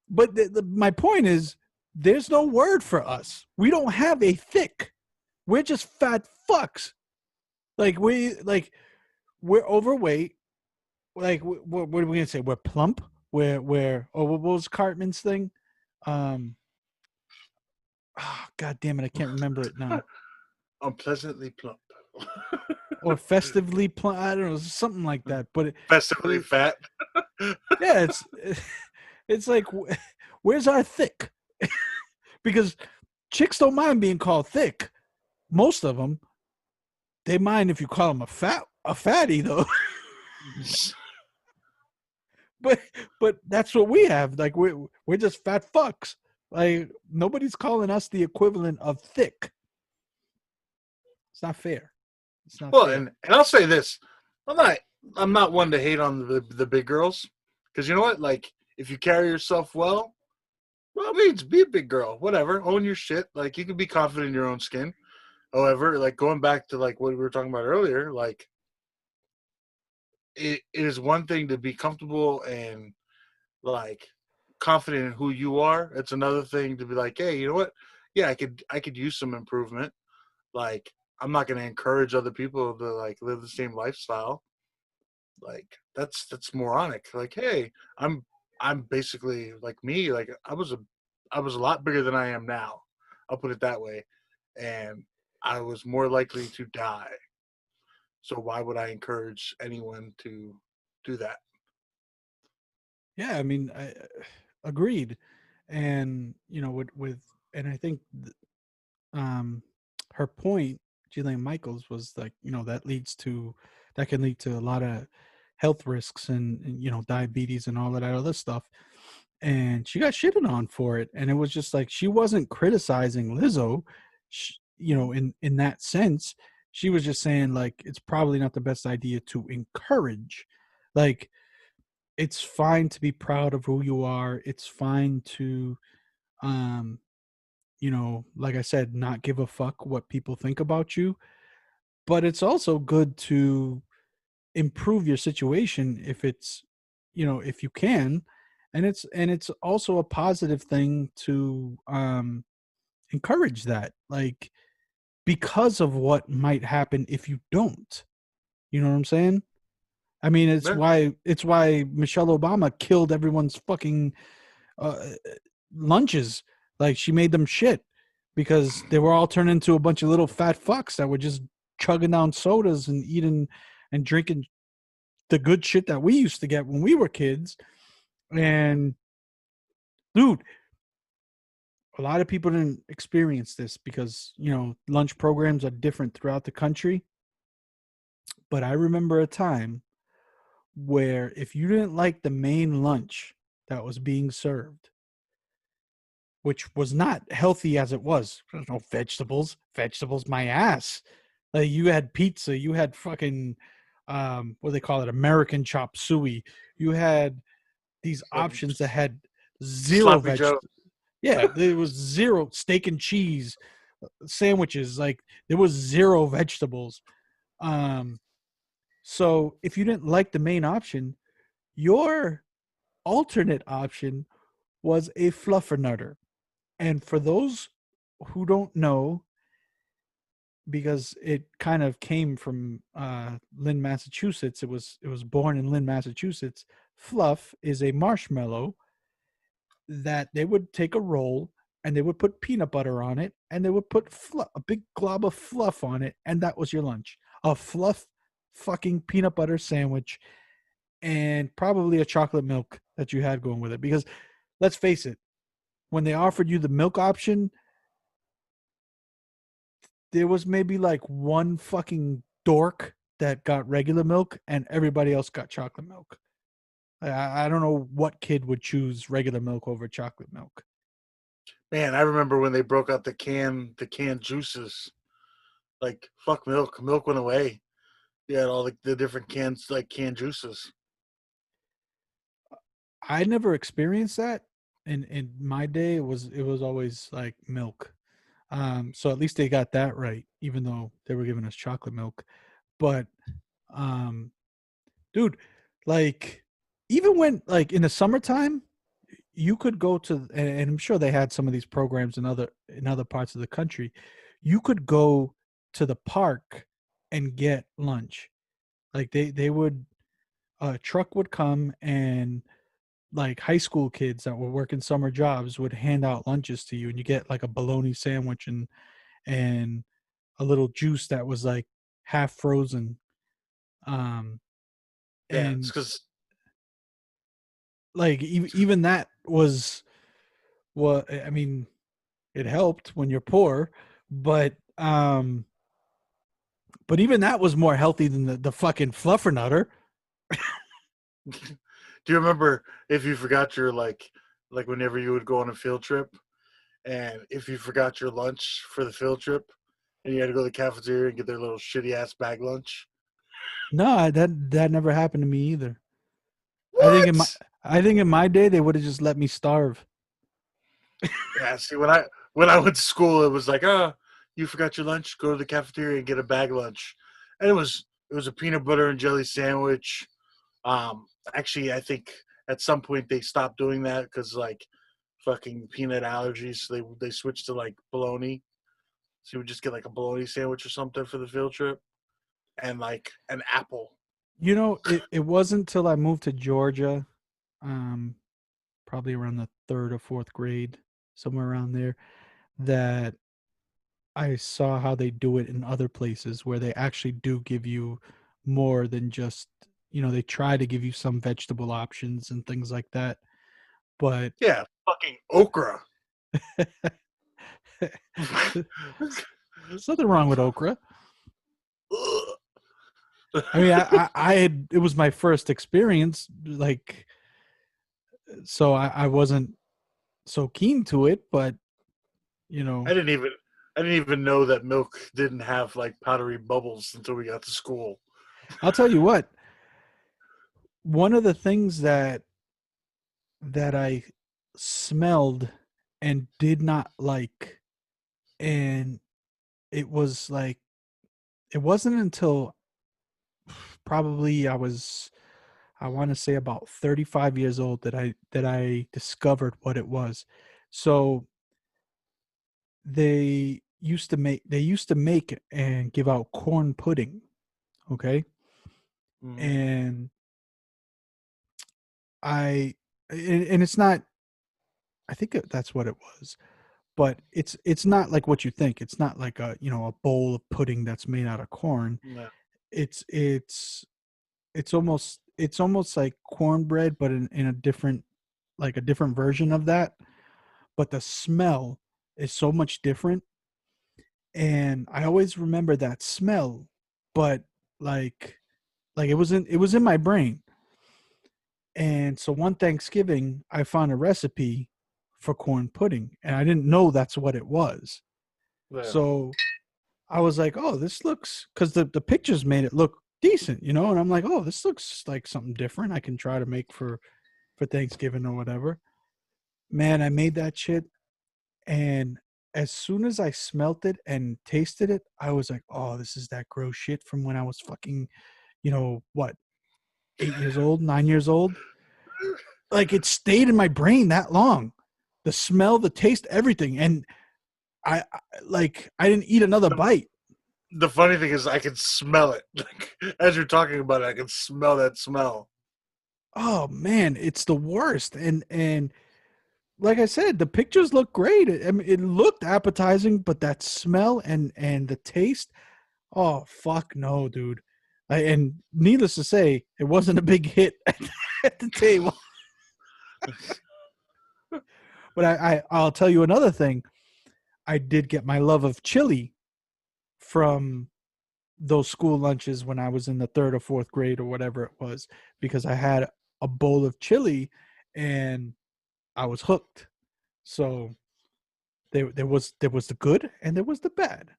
my point is, there's no word for us. We don't have a thick. We're just fat fucks. Like we're overweight. Like what are we gonna say? We're plump. What was Cartman's thing? Um, God damn it, I can't remember it now. Unpleasantly plump. Or festively plump. I don't know, something like that. But Festively it, fat. yeah, it's like, where's our thick? Because chicks don't mind being called thick. Most of them, they mind if you call them a fatty though. but that's what we have. Like, we're just fat fucks. Like, nobody's calling us the equivalent of thick. It's not fair. It's not Well, fair. and I'll say this: I'm not I'm not one to hate on the big girls, because you know what? Like, if you carry yourself well, means be a big girl. Whatever, own your shit. Like, you can be confident in your own skin. However, like, going back to like what we were talking about earlier, like, it is one thing to be comfortable and like confident in who you are. It's another thing to be like, hey, you know what? Yeah, I could use some improvement. Like, I'm not going to encourage other people to like live the same lifestyle. Like, that's moronic. Like, hey, I'm basically like me. Like, I was a lot bigger than I am now. I'll put it that way, and I was more likely to die. So why would I encourage anyone to do that? Yeah, I mean, agreed. And and I think um her point, Gillian Michaels, was like, that can lead to a lot of health risks, and diabetes and all of that other stuff. and she got shitted on for it. And it was just like, she wasn't criticizing Lizzo, in that sense. She was just saying like, it's probably not the best idea to encourage. Like, it's fine to be proud of who you are. It's fine to, um, like I said, not give a fuck what people think about you. But it's also good to improve your situation if it's, if you can. And it's also a positive thing to encourage that, like, because of what might happen if you don't. You know what I'm saying? I mean, Yeah. it's why Michelle Obama killed everyone's fucking uh, lunches. Like, she made them shit because they were all turned into a bunch of little fat fucks that were just chugging down sodas and eating and drinking the good shit that we used to get when we were kids. And dude, a lot of people didn't experience this because, lunch programs are different throughout the country. But I remember a time where if you didn't like the main lunch that was being served, which was not healthy as it was, there's no vegetables. Vegetables, my ass. Like, you had pizza, you had fucking what do they call it, American chop suey. You had these Some options that had zero sloppy veg. Joe. Yeah, there was zero steak and cheese sandwiches. Like, there was zero vegetables. Um, so if you didn't like the main option, your alternate option was a fluffernutter. And for those who don't know, because it kind of came from Lynn, Massachusetts. It was born in Lynn, Massachusetts. Fluff is a marshmallow that they would take a roll and they would put peanut butter on it and they would put a big glob of fluff on it, and that was your lunch. A fluff fucking peanut butter sandwich and probably a chocolate milk that you had going with it. Because let's face it, when they offered you the milk option, there was maybe like one fucking dork that got regular milk and everybody else got chocolate milk. I don't know what kid would choose regular milk over chocolate milk. Man, I remember when they broke out the canned juices. Like fuck milk. Milk went away. You had all the different cans, like canned juices. I never experienced that. In my day, it was always like milk. So at least they got that right, even though they were giving us chocolate milk. But um, dude, like, even when, like, in the summertime, you could go to, and I'm sure they had some of these programs in other parts of the country. You could go to the park and get lunch. Like, they would, a truck would come, and like high school kids that were working summer jobs would hand out lunches to you, and you get like a bologna sandwich and a little juice that was like half frozen. Um, Yeah, it's and because like, even that was what I mean. It helped when you're poor, but even that was more healthy than the fucking fluffernutter. do you remember if you forgot your like whenever you would go on a field trip and if you forgot your lunch for the field trip and you had to go to the cafeteria and get their little shitty ass bag lunch? No, that never happened to me either. I think in my What? I think in my day they would have just let me starve. Yeah, see when I went to school it was like, you forgot your lunch, go to the cafeteria and get a bag lunch. And it was a peanut butter and jelly sandwich. Actually I think at some point they stopped doing that because like fucking peanut allergies. So they switched to like bologna. So you would just get like a bologna sandwich or something for the field trip and like an apple. It wasn't till I moved to Georgia, um, probably around the third or fourth grade, somewhere around there, that I saw how they do it in other places where they actually do give you more than just, they try to give you some vegetable options and things like that. But Yeah, fucking okra. there's nothing wrong with okra. I mean, I had, it was my first experience. Like, So I wasn't so keen to it, but you I know, didn't even I didn't even know that milk didn't have like powdery bubbles until we got to school. I'll tell you what. One of the things that I smelled and did not like, and it was like it wasn't until probably I want to say about 35 years old that I discovered what it was. So they used to make and give out corn pudding, okay? Mm-hmm. And I and it's not, I think that's what it was, but it's not like what you think. It's not like a bowl of pudding that's made out of corn. No, It's almost like cornbread, but in a different, like a different version of that. But the smell is so much different, and I always remember that smell, but like it was in my brain. And so one Thanksgiving, I found a recipe for corn pudding, and I didn't know that's what it was. yeah, So I was like, "Oh, this looks," because the pictures made it look decent, and I'm like, "Oh, this looks like something different. I can try to make for Thanksgiving or whatever." Man, I made that shit, and as soon as I smelt it and tasted it, I was like, "Oh, this is that gross shit from when I was fucking, what, 8 years old, 9 years old." Like it stayed in my brain that long. The smell, the taste, everything, and I didn't eat another the, bite. the funny thing is I can smell it. Like, as you're talking about it, I can smell that smell. Oh man, it's the worst. And like I said, the pictures look great. I mean, it looked appetizing, but that smell and the taste, oh fuck no, dude. And needless to say, it wasn't a big hit at the table. But I'll tell you another thing. I did get my love of chili from those school lunches when I was in the third or fourth grade or whatever it was, because I had a bowl of chili and I was hooked. So there was the good and there was the bad,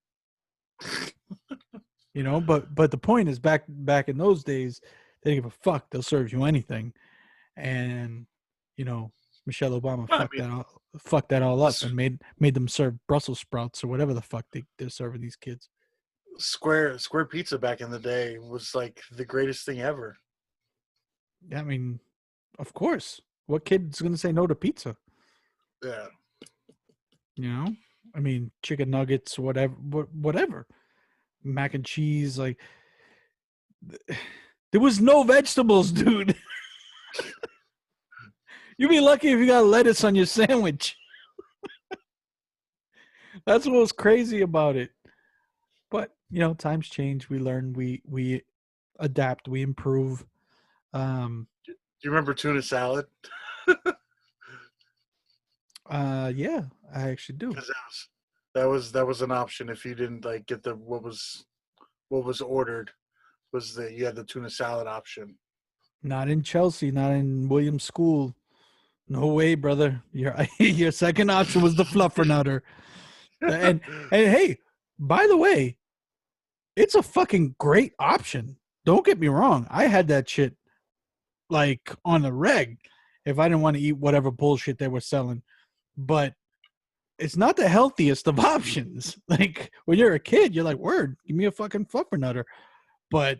But the point is, back in those days, they didn't give a fuck. They'll serve you anything, and you know Michelle Obama I fucked that all mean, up and made them serve Brussels sprouts or whatever the fuck they're serving these kids. square pizza back in the day was like the greatest thing ever. I mean, of course, what kid's gonna say no to pizza? Yeah. You know, I mean, chicken nuggets, whatever, mac and cheese. Like, there was no vegetables, dude. You'd be lucky if you got lettuce on your sandwich. That's what was crazy about it. But times change. We learn. We adapt. We improve. Um. Do you remember tuna salad? Yeah, I actually do. Because that was an option if you didn't like get the what was ordered was that you had the tuna salad option. Not in Chelsea. Not in Williams School. No way, brother. Your second option was the fluffernutter. And and hey, by the way, it's a fucking great option. Don't get me wrong. I had that shit like on the reg if I didn't want to eat whatever bullshit they were selling. But it's not the healthiest of options. Like when you're a kid, you're like, word, give me a fucking fluffernutter. But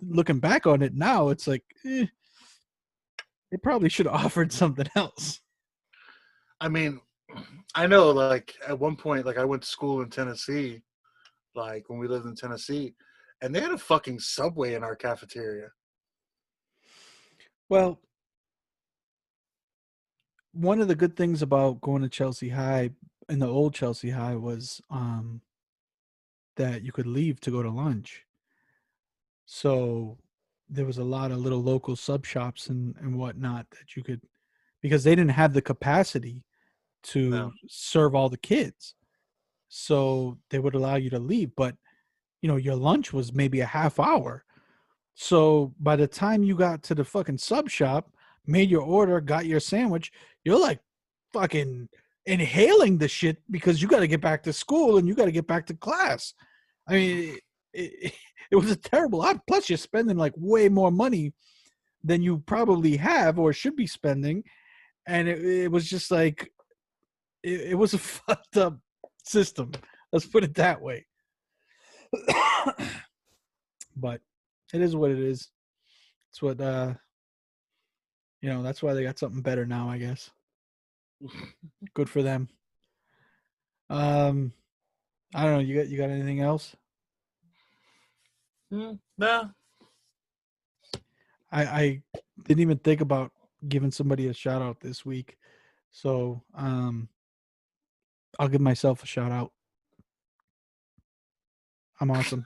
looking back on it now, it's like, they probably should have offered something else. I mean, I know like at one point, like I went to school in Tennessee, like when we lived in Tennessee, and they had a fucking Subway in our cafeteria. Well, one of the good things about going to Chelsea High in the old Chelsea High was that you could leave to go to lunch. So there was a lot of little local sub shops and whatnot that you could, because they didn't have the capacity to No. serve all the kids. So they would allow you to leave. But, your lunch was maybe a half hour. So by the time you got to the fucking sub shop, made your order, got your sandwich, you're like fucking inhaling the shit because you got to get back to school and you got to get back to class. I mean, it was a terrible lot. Plus, you're spending like way more money than you probably have or should be spending. And it was just like, it was a fucked up system. Let's put it that way. But it is what it is. It's what, that's why they got something better now, I guess. Good for them. I don't know. You got anything else? Nah. I didn't even think about giving somebody a shout out this week, so I'll give myself a shout out. I'm awesome.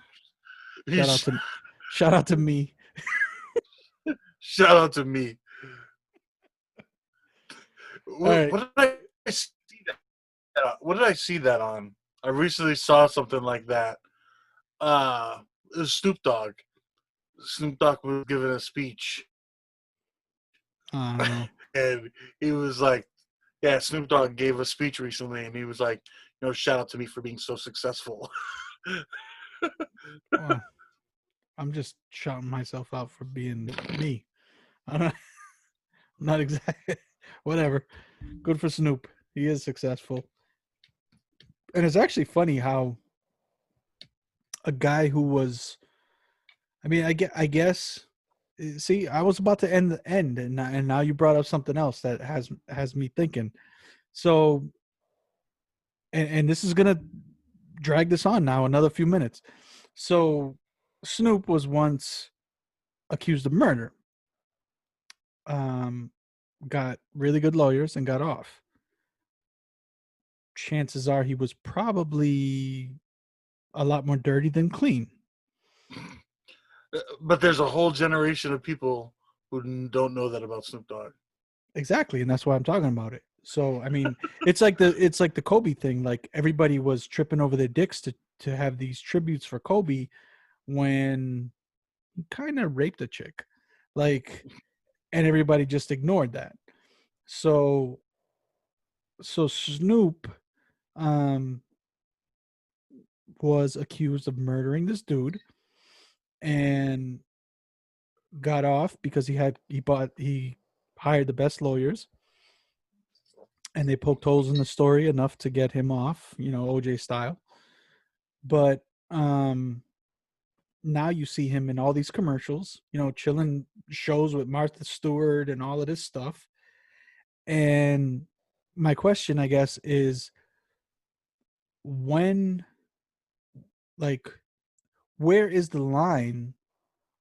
Shout out to me. Shout out to me. Right. What did I see that? What did I see that on? I recently saw something like that. It was Snoop Dogg. Snoop Dogg was giving a speech, and he was like, "Yeah, Snoop Dogg gave a speech recently, and he was like, shout out to me for being so successful." Well, I'm just shouting myself out for being me. Not exactly. Whatever. Good for Snoop. He is successful. And it's actually funny how a guy who was, I guess. See, I was about to end, and now you brought up something else that has me thinking. So, and this is gonna drag this on now another few minutes. So, Snoop was once accused of murder. Got really good lawyers and got off. Chances are he was probably a lot more dirty than clean. But there's a whole generation of people who don't know that about Snoop Dogg. Exactly, and that's why I'm talking about it. So, I mean, it's like the Kobe thing. Like everybody was tripping over their dicks to have these tributes for Kobe when he kind of raped a chick. Like, and everybody just ignored that. So Snoop was accused of murdering this dude and got off because he hired the best lawyers and they poked holes in the story enough to get him off, OJ style. But now you see him in all these commercials, chilling shows with Martha Stewart and all of this stuff. And my question, I guess, is when, like, where is the line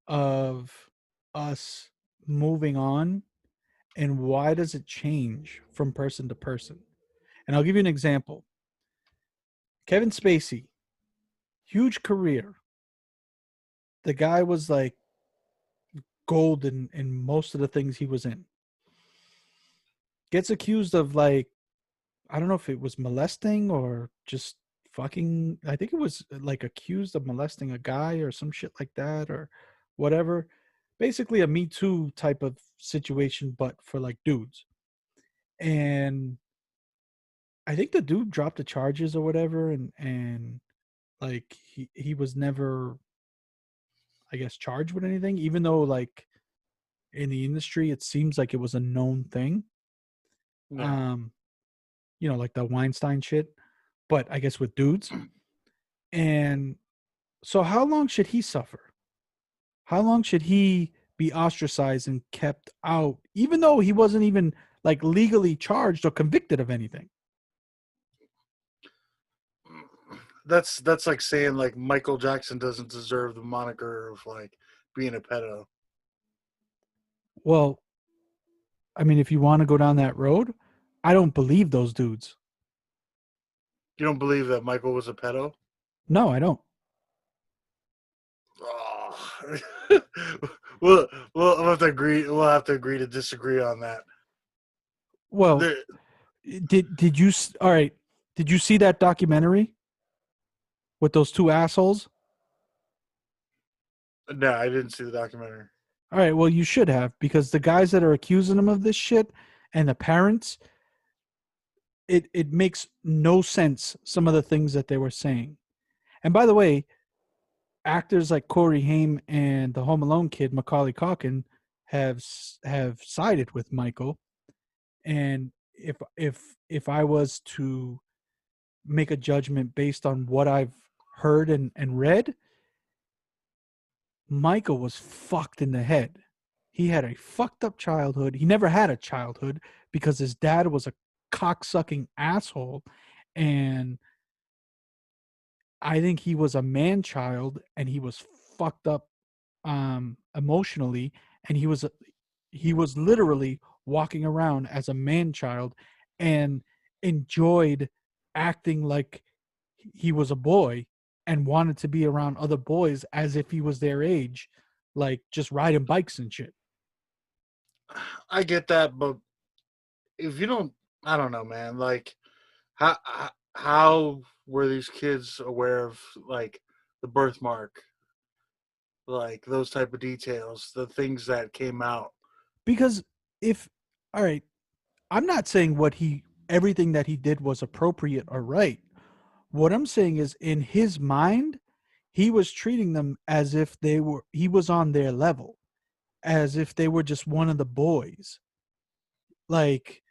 of us moving on and why does it change from person to person? And I'll give you an example. Kevin Spacey, huge career. The guy was like gold in most of the things he was in. Gets accused of like, I don't know if it was molesting or just fucking, I think it was like accused of molesting a guy or some shit like that or whatever. Basically a Me Too type of situation, but for like dudes. And I think the dude dropped the charges or whatever, and like he was never, I guess, charged with anything, even though like in the industry it seems like it was a known thing. Yeah. Like the Weinstein shit, but I guess with dudes. And so how long should he suffer? How long should he be ostracized and kept out, even though he wasn't even like legally charged or convicted of anything? That's like saying like Michael Jackson doesn't deserve the moniker of like being a pedo. Well, I mean, if you want to go down that road, I don't believe those dudes. You don't believe that Michael was a pedo? No, I don't. Oh. We'll have to agree. We'll have to agree to disagree on that. Well, did you? All right. Did you see that documentary with those two assholes? No, I didn't see the documentary. All right, well, you should have, because the guys that are accusing him of this shit and the parents, it makes no sense, some of the things that they were saying. And by the way, actors like Corey Haim and the Home Alone kid Macaulay Culkin have sided with Michael. And if I was to make a judgment based on what I've heard and read, Michael was fucked in the head. He had a fucked up childhood. He never had a childhood because his dad was a cocksucking asshole. And I think he was a man child and he was fucked up emotionally, and he was literally walking around as a man child and enjoyed acting like he was a boy and wanted to be around other boys as if he was their age, like just riding bikes and shit. I get that, but if you don't, I don't know, man. Like, how were these kids aware of like the birthmark, like those type of details, the things that came out? Because if all right, I'm not saying what he everything that he did was appropriate or right. What I'm saying is, in his mind, he was treating them as if he was on their level, as if they were just one of the boys. Like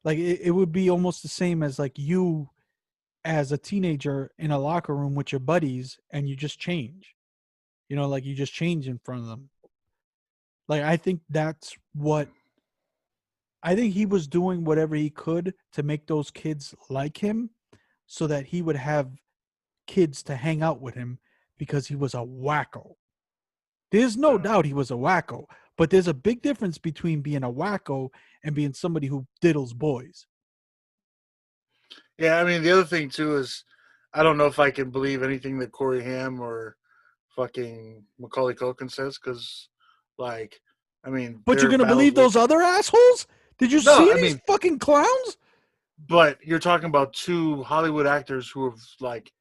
it would be almost the same as like you as a teenager in a locker room with your buddies and you just change. Like you just change in front of them. Like I think he was doing whatever he could to make those kids like him so that he would have kids to hang out with him because he was a wacko. There's no doubt he was a wacko, but there's a big difference between being a wacko and being somebody who diddles boys. Yeah, I mean the other thing too is I don't know if I can believe anything that Corey Haim or fucking Macaulay Culkin says because, like, I mean But you're their gonna battles believe with those other assholes? Did you no, see I these mean, fucking clowns? but you're talking about two Hollywood actors who have like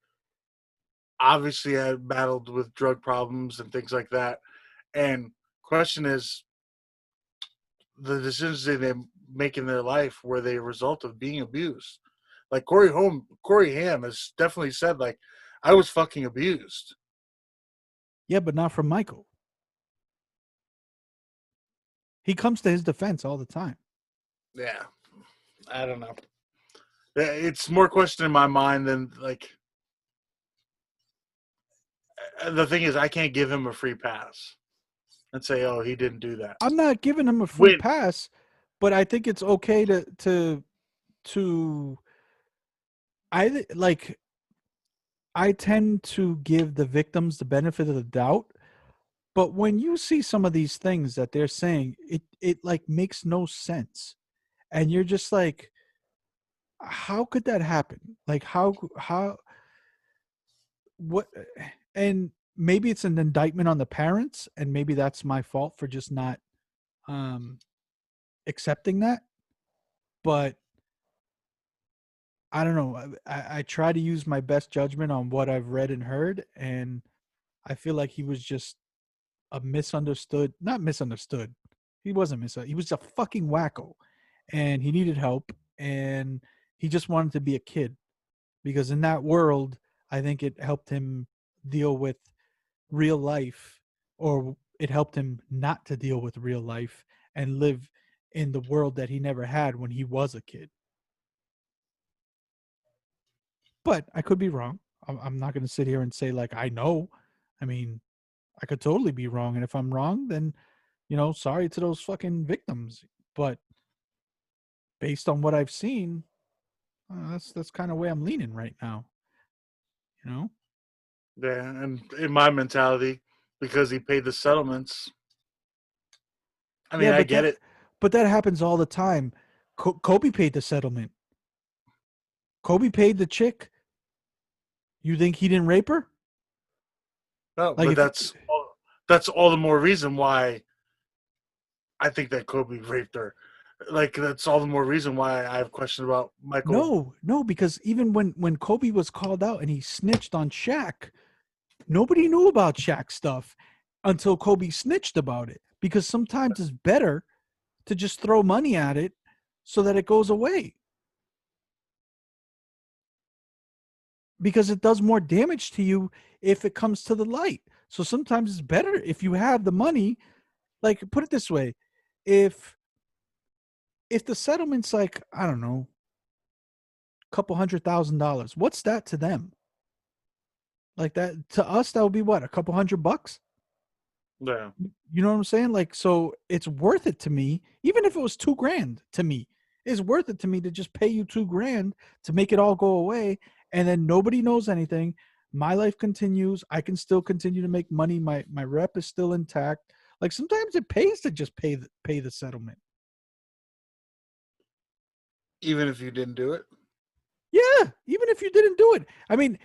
obviously had battled with drug problems and things like that. And question is, the decisions they make in their life were they a result of being abused? Like Corey Haim has definitely said like, I was fucking abused. Yeah, but not from Michael. He comes to his defense all the time. Yeah, I don't know. It's more question in my mind than like. The thing is, I can't give him a free pass and say, "Oh, he didn't do that." I'm not giving him a free When pass, but I think it's okay to like I tend to give the victims the benefit of the doubt, but when you see some of these things that they're saying, it like makes no sense. And you're just like, how could that happen? Like how what and maybe it's an indictment on the parents, and maybe that's my fault for just not um accepting that. But I don't know. I try to use my best judgment on what I've read and heard, and I feel like he was just a misunderstood, not misunderstood. He wasn't misunderstood. He was a fucking wacko, and he needed help, and he just wanted to be a kid because in that world, I think it helped him deal with real life, or it helped him not to deal with real life and live in the world that he never had when he was a kid. But I could be wrong. I'm not going to sit here and say like I know. I mean, I could totally be wrong, and if I'm wrong, then sorry to those fucking victims. But based on what I've seen, that's kind of where I'm leaning right now. You know? yeah, and in my mentality, because he paid the settlements. I mean, Yeah, I get it. but that happens all the time. Kobe paid the settlement. Kobe paid the chick. You think he didn't rape her? No, Like but if that's all the more reason why I think that Kobe raped her. Like that's all the more reason why I have questions about Michael. no, because even when Kobe was called out and he snitched on Shaq, nobody knew about Shaq stuff. until Kobe snitched about it, because sometimes it's better to just throw money at it so that it goes away, because it does more damage to you if it comes to the light. So sometimes it's better if you have the money. Like, put it this way, if the settlement's like, I don't know, a couple $100,000, what's that to them? Like, that to us, that would be what, a couple $100? Yeah. You know what I'm saying? Like, so it's worth it to me, even if it was $2,000 to me. It's worth it to me to just pay you $2,000 to make it all go away, and then nobody knows anything. My life continues. I can still continue to make money. My rep is still intact. Like, sometimes it pays to just pay the settlement. Even if you didn't do it. Yeah, even if you didn't do it. I mean,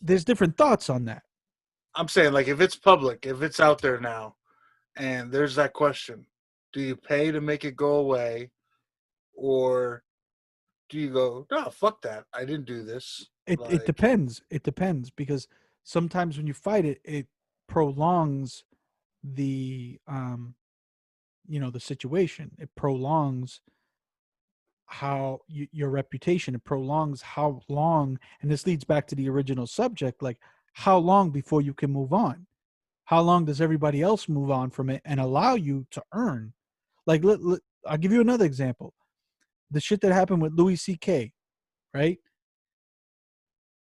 there's different thoughts on that. I'm saying, like, if it's public, if it's out there now, and there's that question, do you pay to make it go away, or do you go, no, fuck that, I didn't do this? It Like, depends. It depends, because sometimes when you fight it, it prolongs the the situation. It prolongs how your reputation. It prolongs how long, and this leads back to the original subject, like, how long before you can move on? How long does everybody else move on from it and allow you to earn? Like, I'll give you another example. The shit that happened with Louis C.K., right?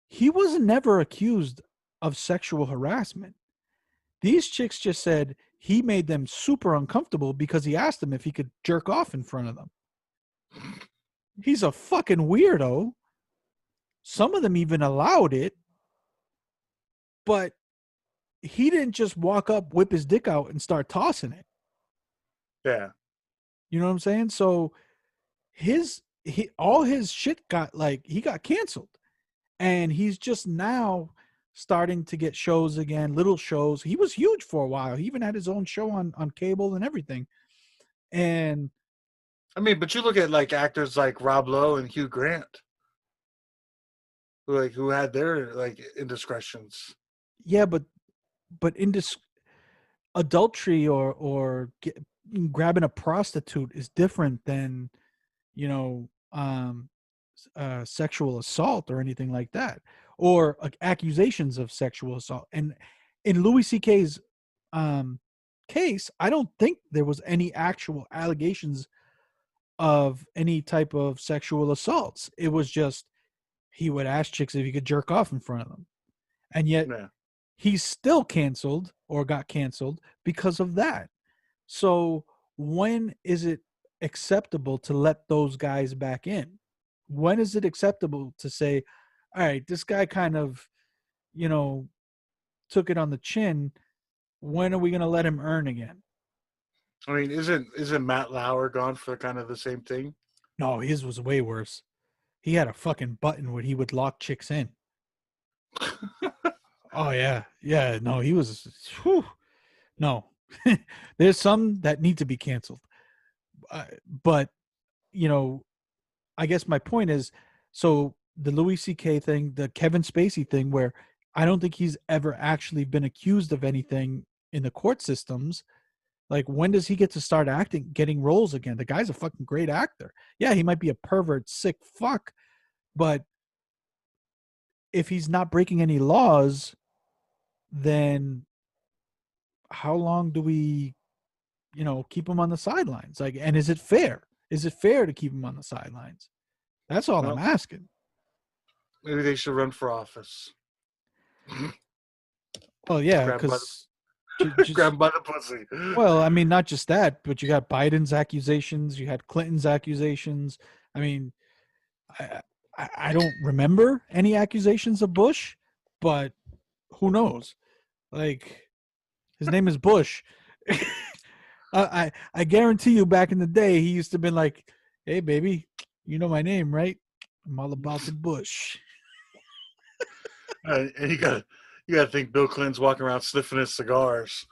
He was never accused of sexual harassment. These chicks just said he made them super uncomfortable because he asked them if he could jerk off in front of them. He's a fucking weirdo. Some of them even allowed it, but he didn't just walk up, whip his dick out, and start tossing it. yeah. You know what I'm saying? So all his shit he got canceled, and he's just now starting to get shows again, little shows. He was huge for a while. He even had his own show on cable and everything. And I mean, but you look at, like, actors like Rob Lowe and Hugh Grant, who had their, like, indiscretions. yeah, but adultery grabbing a prostitute is different than, you know, sexual assault or anything like that, or accusations of sexual assault. And in Louis C.K.'s case, I don't think there was any actual allegations of any type of sexual assaults. It was just he would ask chicks if he could jerk off in front of them, and yet Yeah. he's still canceled or got canceled because of that. So when is it acceptable to let those guys back in? When is it acceptable to say, all right, this guy kind of, took it on the chin. When are we going to let him earn again? I mean, isn't Matt Lauer gone for kind of the same thing? No, his was way worse. He had a fucking button where he would lock chicks in. Oh yeah, yeah. No, he was. Whew, no, there's some that need to be canceled. But I guess my point is, so the Louis C.K. thing, the Kevin Spacey thing, where I don't think he's ever actually been accused of anything in the court systems. Like, when does he get to start getting roles again? The guy's a fucking great actor. Yeah, he might be a pervert, sick fuck, but if he's not breaking any laws, then how long do we, keep him on the sidelines? Like, and is it fair? Is it fair to keep him on the sidelines? That's all I'm Well, asking. maybe they should run for office. Well, yeah, grab by because the, grab by the pussy. well, I mean, not just that, but you got Biden's accusations, you had Clinton's accusations. I mean, I don't remember any accusations of Bush, but who knows? Like, his name is Bush. I guarantee you, back in the day, he used to have been like, "Hey, baby, you know my name, right? I'm all about the Bush." And you gotta think Bill Clinton's walking around sniffing his cigars.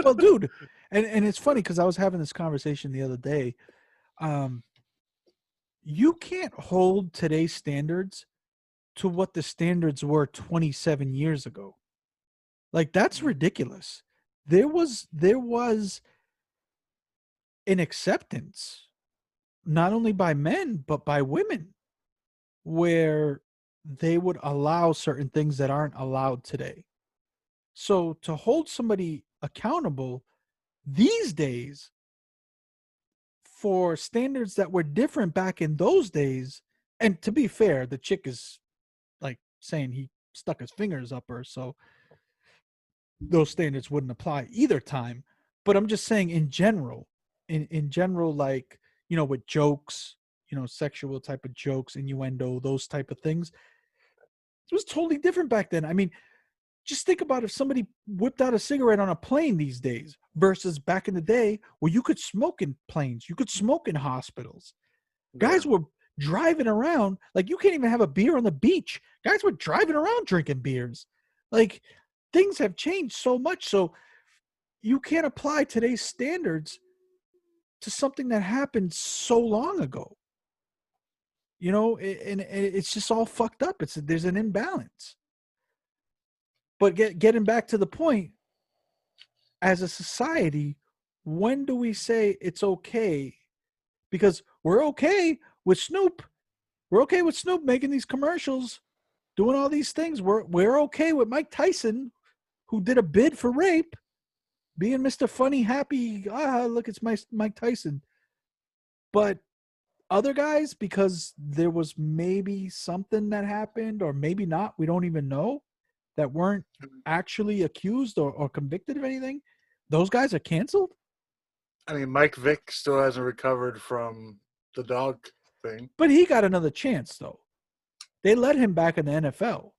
Well, dude, and it's funny because I was having this conversation the other day. Um, you can't hold today's standards to what the standards were 27 years ago. Like, that's ridiculous. There was an acceptance, not only by men but by women, where they would allow certain things that aren't allowed today. So to hold somebody accountable these days for standards that were different back in those days, and to be fair, the chick is like saying he stuck his fingers up her, so those standards wouldn't apply either time. But I'm just saying in general, in general, like, with jokes, sexual type of jokes, innuendo, those type of things, it was totally different back then. I mean, just think about if somebody whipped out a cigarette on a plane these days versus back in the day where you could smoke in planes, you could smoke in hospitals. Yeah. Guys were driving around like you can't even have a beer on the beach. Guys were driving around drinking beers. Like, things have changed so much. So you can't apply today's standards to something that happened so long ago. And it's just all fucked up. There's an imbalance. But getting back to the point, as a society, when do we say it's okay? Because we're okay with Snoop. We're okay with Snoop making these commercials, doing all these things. We're okay with Mike Tyson, who did a bid for rape, being Mr. Funny, happy. Look, it's Mike Tyson. But other guys, because there was maybe something that happened, or maybe not, we don't even know, that weren't actually accused or convicted of anything, those guys are canceled. I mean, Mike Vick still hasn't recovered from the dog thing. But he got another chance, though. They let him back in the NFL.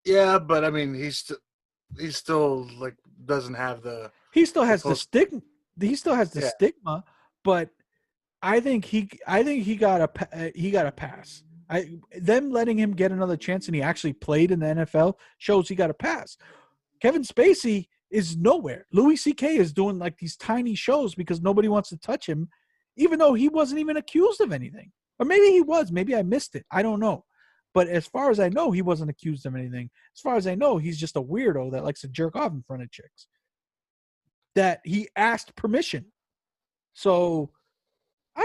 Yeah, but I mean, he's still like doesn't have He still the has the post. stigma. He still has the Yeah, stigma, but I think he got a pass. Them letting him get another chance, and he actually played in the NFL, shows he got a pass. Kevin Spacey is nowhere. Louis C.K. is doing like these tiny shows because nobody wants to touch him, even though he wasn't even accused of anything. Or maybe he was. Maybe I missed it. I don't know. But as far as I know, he wasn't accused of anything. As far as I know, he's just a weirdo that likes to jerk off in front of chicks. That he asked permission. So I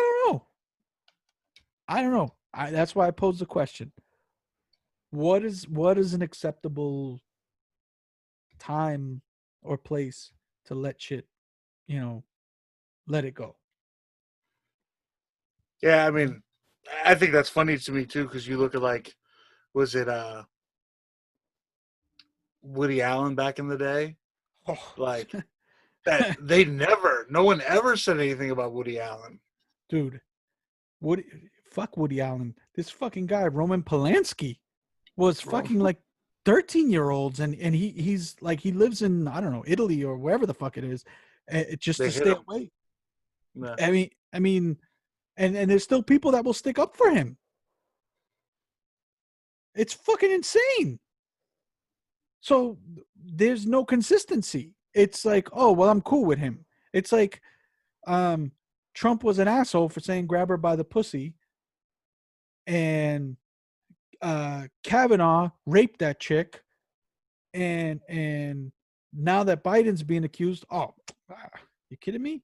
don't know. That's why I posed the question. What is an acceptable time or place to let shit, you know, let it go? yeah. I mean, I think that's funny to me too because you look at like, was it Woody Allen back in the day? Oh, Like that no one ever said anything about Woody Allen. dude, Woody, fuck Woody Allen. This fucking guy, Roman Polanski, was Bro. fucking like 13-year-olds, and he's like, he lives in, I don't know, Italy or wherever the fuck it is, just They to hit stay him. away. Yeah. I mean, and there's still people that will stick up for him. It's fucking insane. So there's no consistency. It's like, oh well, I'm cool with him. It's like, um, Trump was an asshole for saying grab her by the pussy, and Kavanaugh raped that chick, and now that Biden's being accused, oh, you kidding me?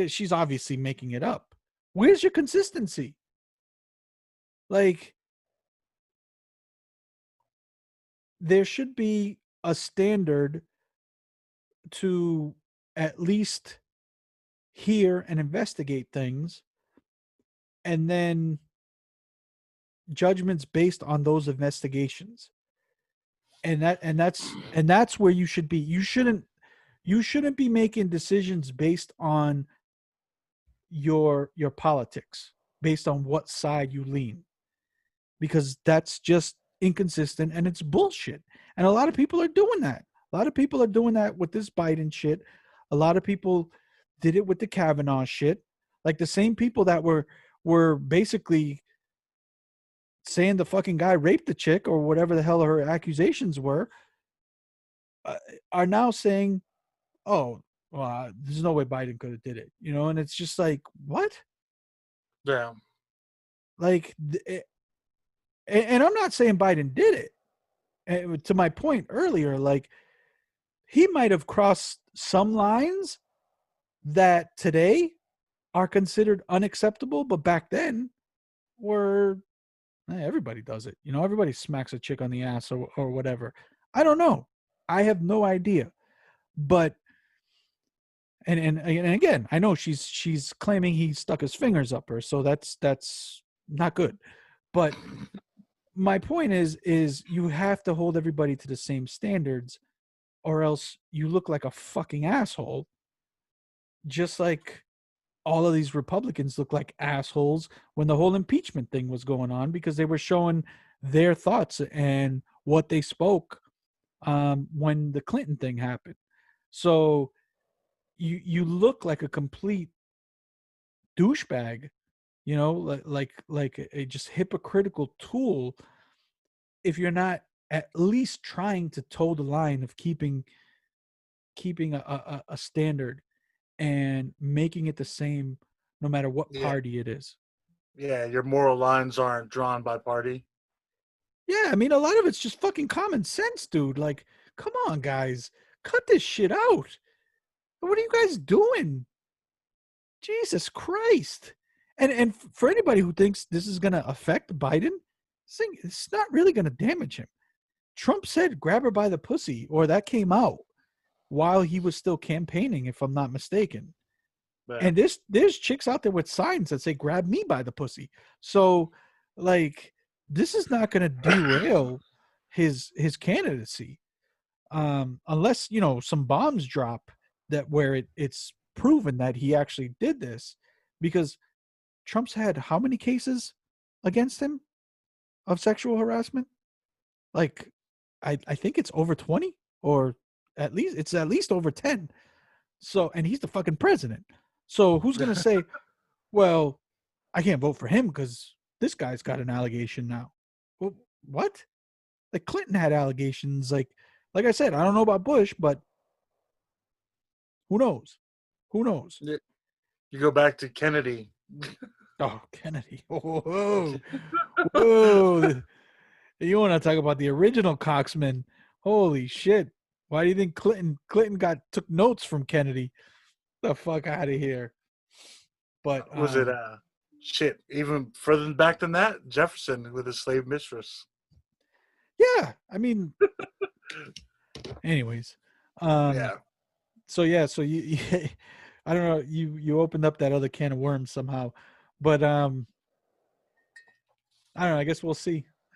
She's obviously making it up. Where's your consistency? Like, there should be a standard to at least hear and investigate things, and then judgments based on those investigations. And that's where you should be. You shouldn't be making decisions based on your politics, based on what side you lean, because that's just inconsistent and it's bullshit. And a lot of people are doing that. A lot of people are doing that with this Biden shit. A lot of people did it with the Kavanaugh shit. Like, the same people that were basically saying the fucking guy raped the chick or whatever the hell her accusations were, uh, are now saying, "Oh, well, there's no way Biden could have did it," and it's just like, what? Yeah. Like, and I'm not saying Biden did it. to my point earlier, like he might have crossed some lines that today are considered unacceptable, but back then were everybody does it. Everybody smacks a chick on the ass or whatever. I don't know. I have no idea. But and again, I know she's claiming he stuck his fingers up her, so that's not good. But my point is you have to hold everybody to the same standards, or else you look like a fucking asshole. Just like all of these Republicans look like assholes when the whole impeachment thing was going on, because they were showing their thoughts and what they spoke when the Clinton thing happened. So you look like a complete douchebag, like a just hypocritical tool if you're not at least trying to toe the line of keeping a standard and making it the same no matter what Yeah. party it is. Yeah, your moral lines aren't drawn by party. Yeah, I mean, a lot of it's just fucking common sense, dude. Like, come on, guys, cut this shit out. What are you guys doing? Jesus Christ! And for anybody who thinks this is gonna affect Biden, it's not really gonna damage him. Trump said, "Grab her by the pussy," or that came out while he was still campaigning, if I'm not mistaken. But And there's chicks out there with signs that say "Grab me by the pussy." So, like, this is not going to derail his candidacy, unless some bombs drop that where it's proven that he actually did this, because Trump's had how many cases against him of sexual harassment? Like, I think it's over 20, or at least over 10. So, and he's the fucking president. So who's going to say, well, I can't vote for him because this guy's got an allegation now? Well, what? Like Clinton had allegations. Like I said, I don't know about Bush, but who knows? Who knows? you go back to Kennedy. Oh, Kennedy. Whoa. Whoa. You want to talk about the original Coxman? Holy shit. Why do you think Clinton took notes from Kennedy? The fuck out of here. But Was it shit even further back than that? Jefferson with his slave mistress. yeah, I mean, anyways, Yeah. so yeah, so you I don't know, you opened up that other can of worms somehow, but I don't know, I guess we'll see.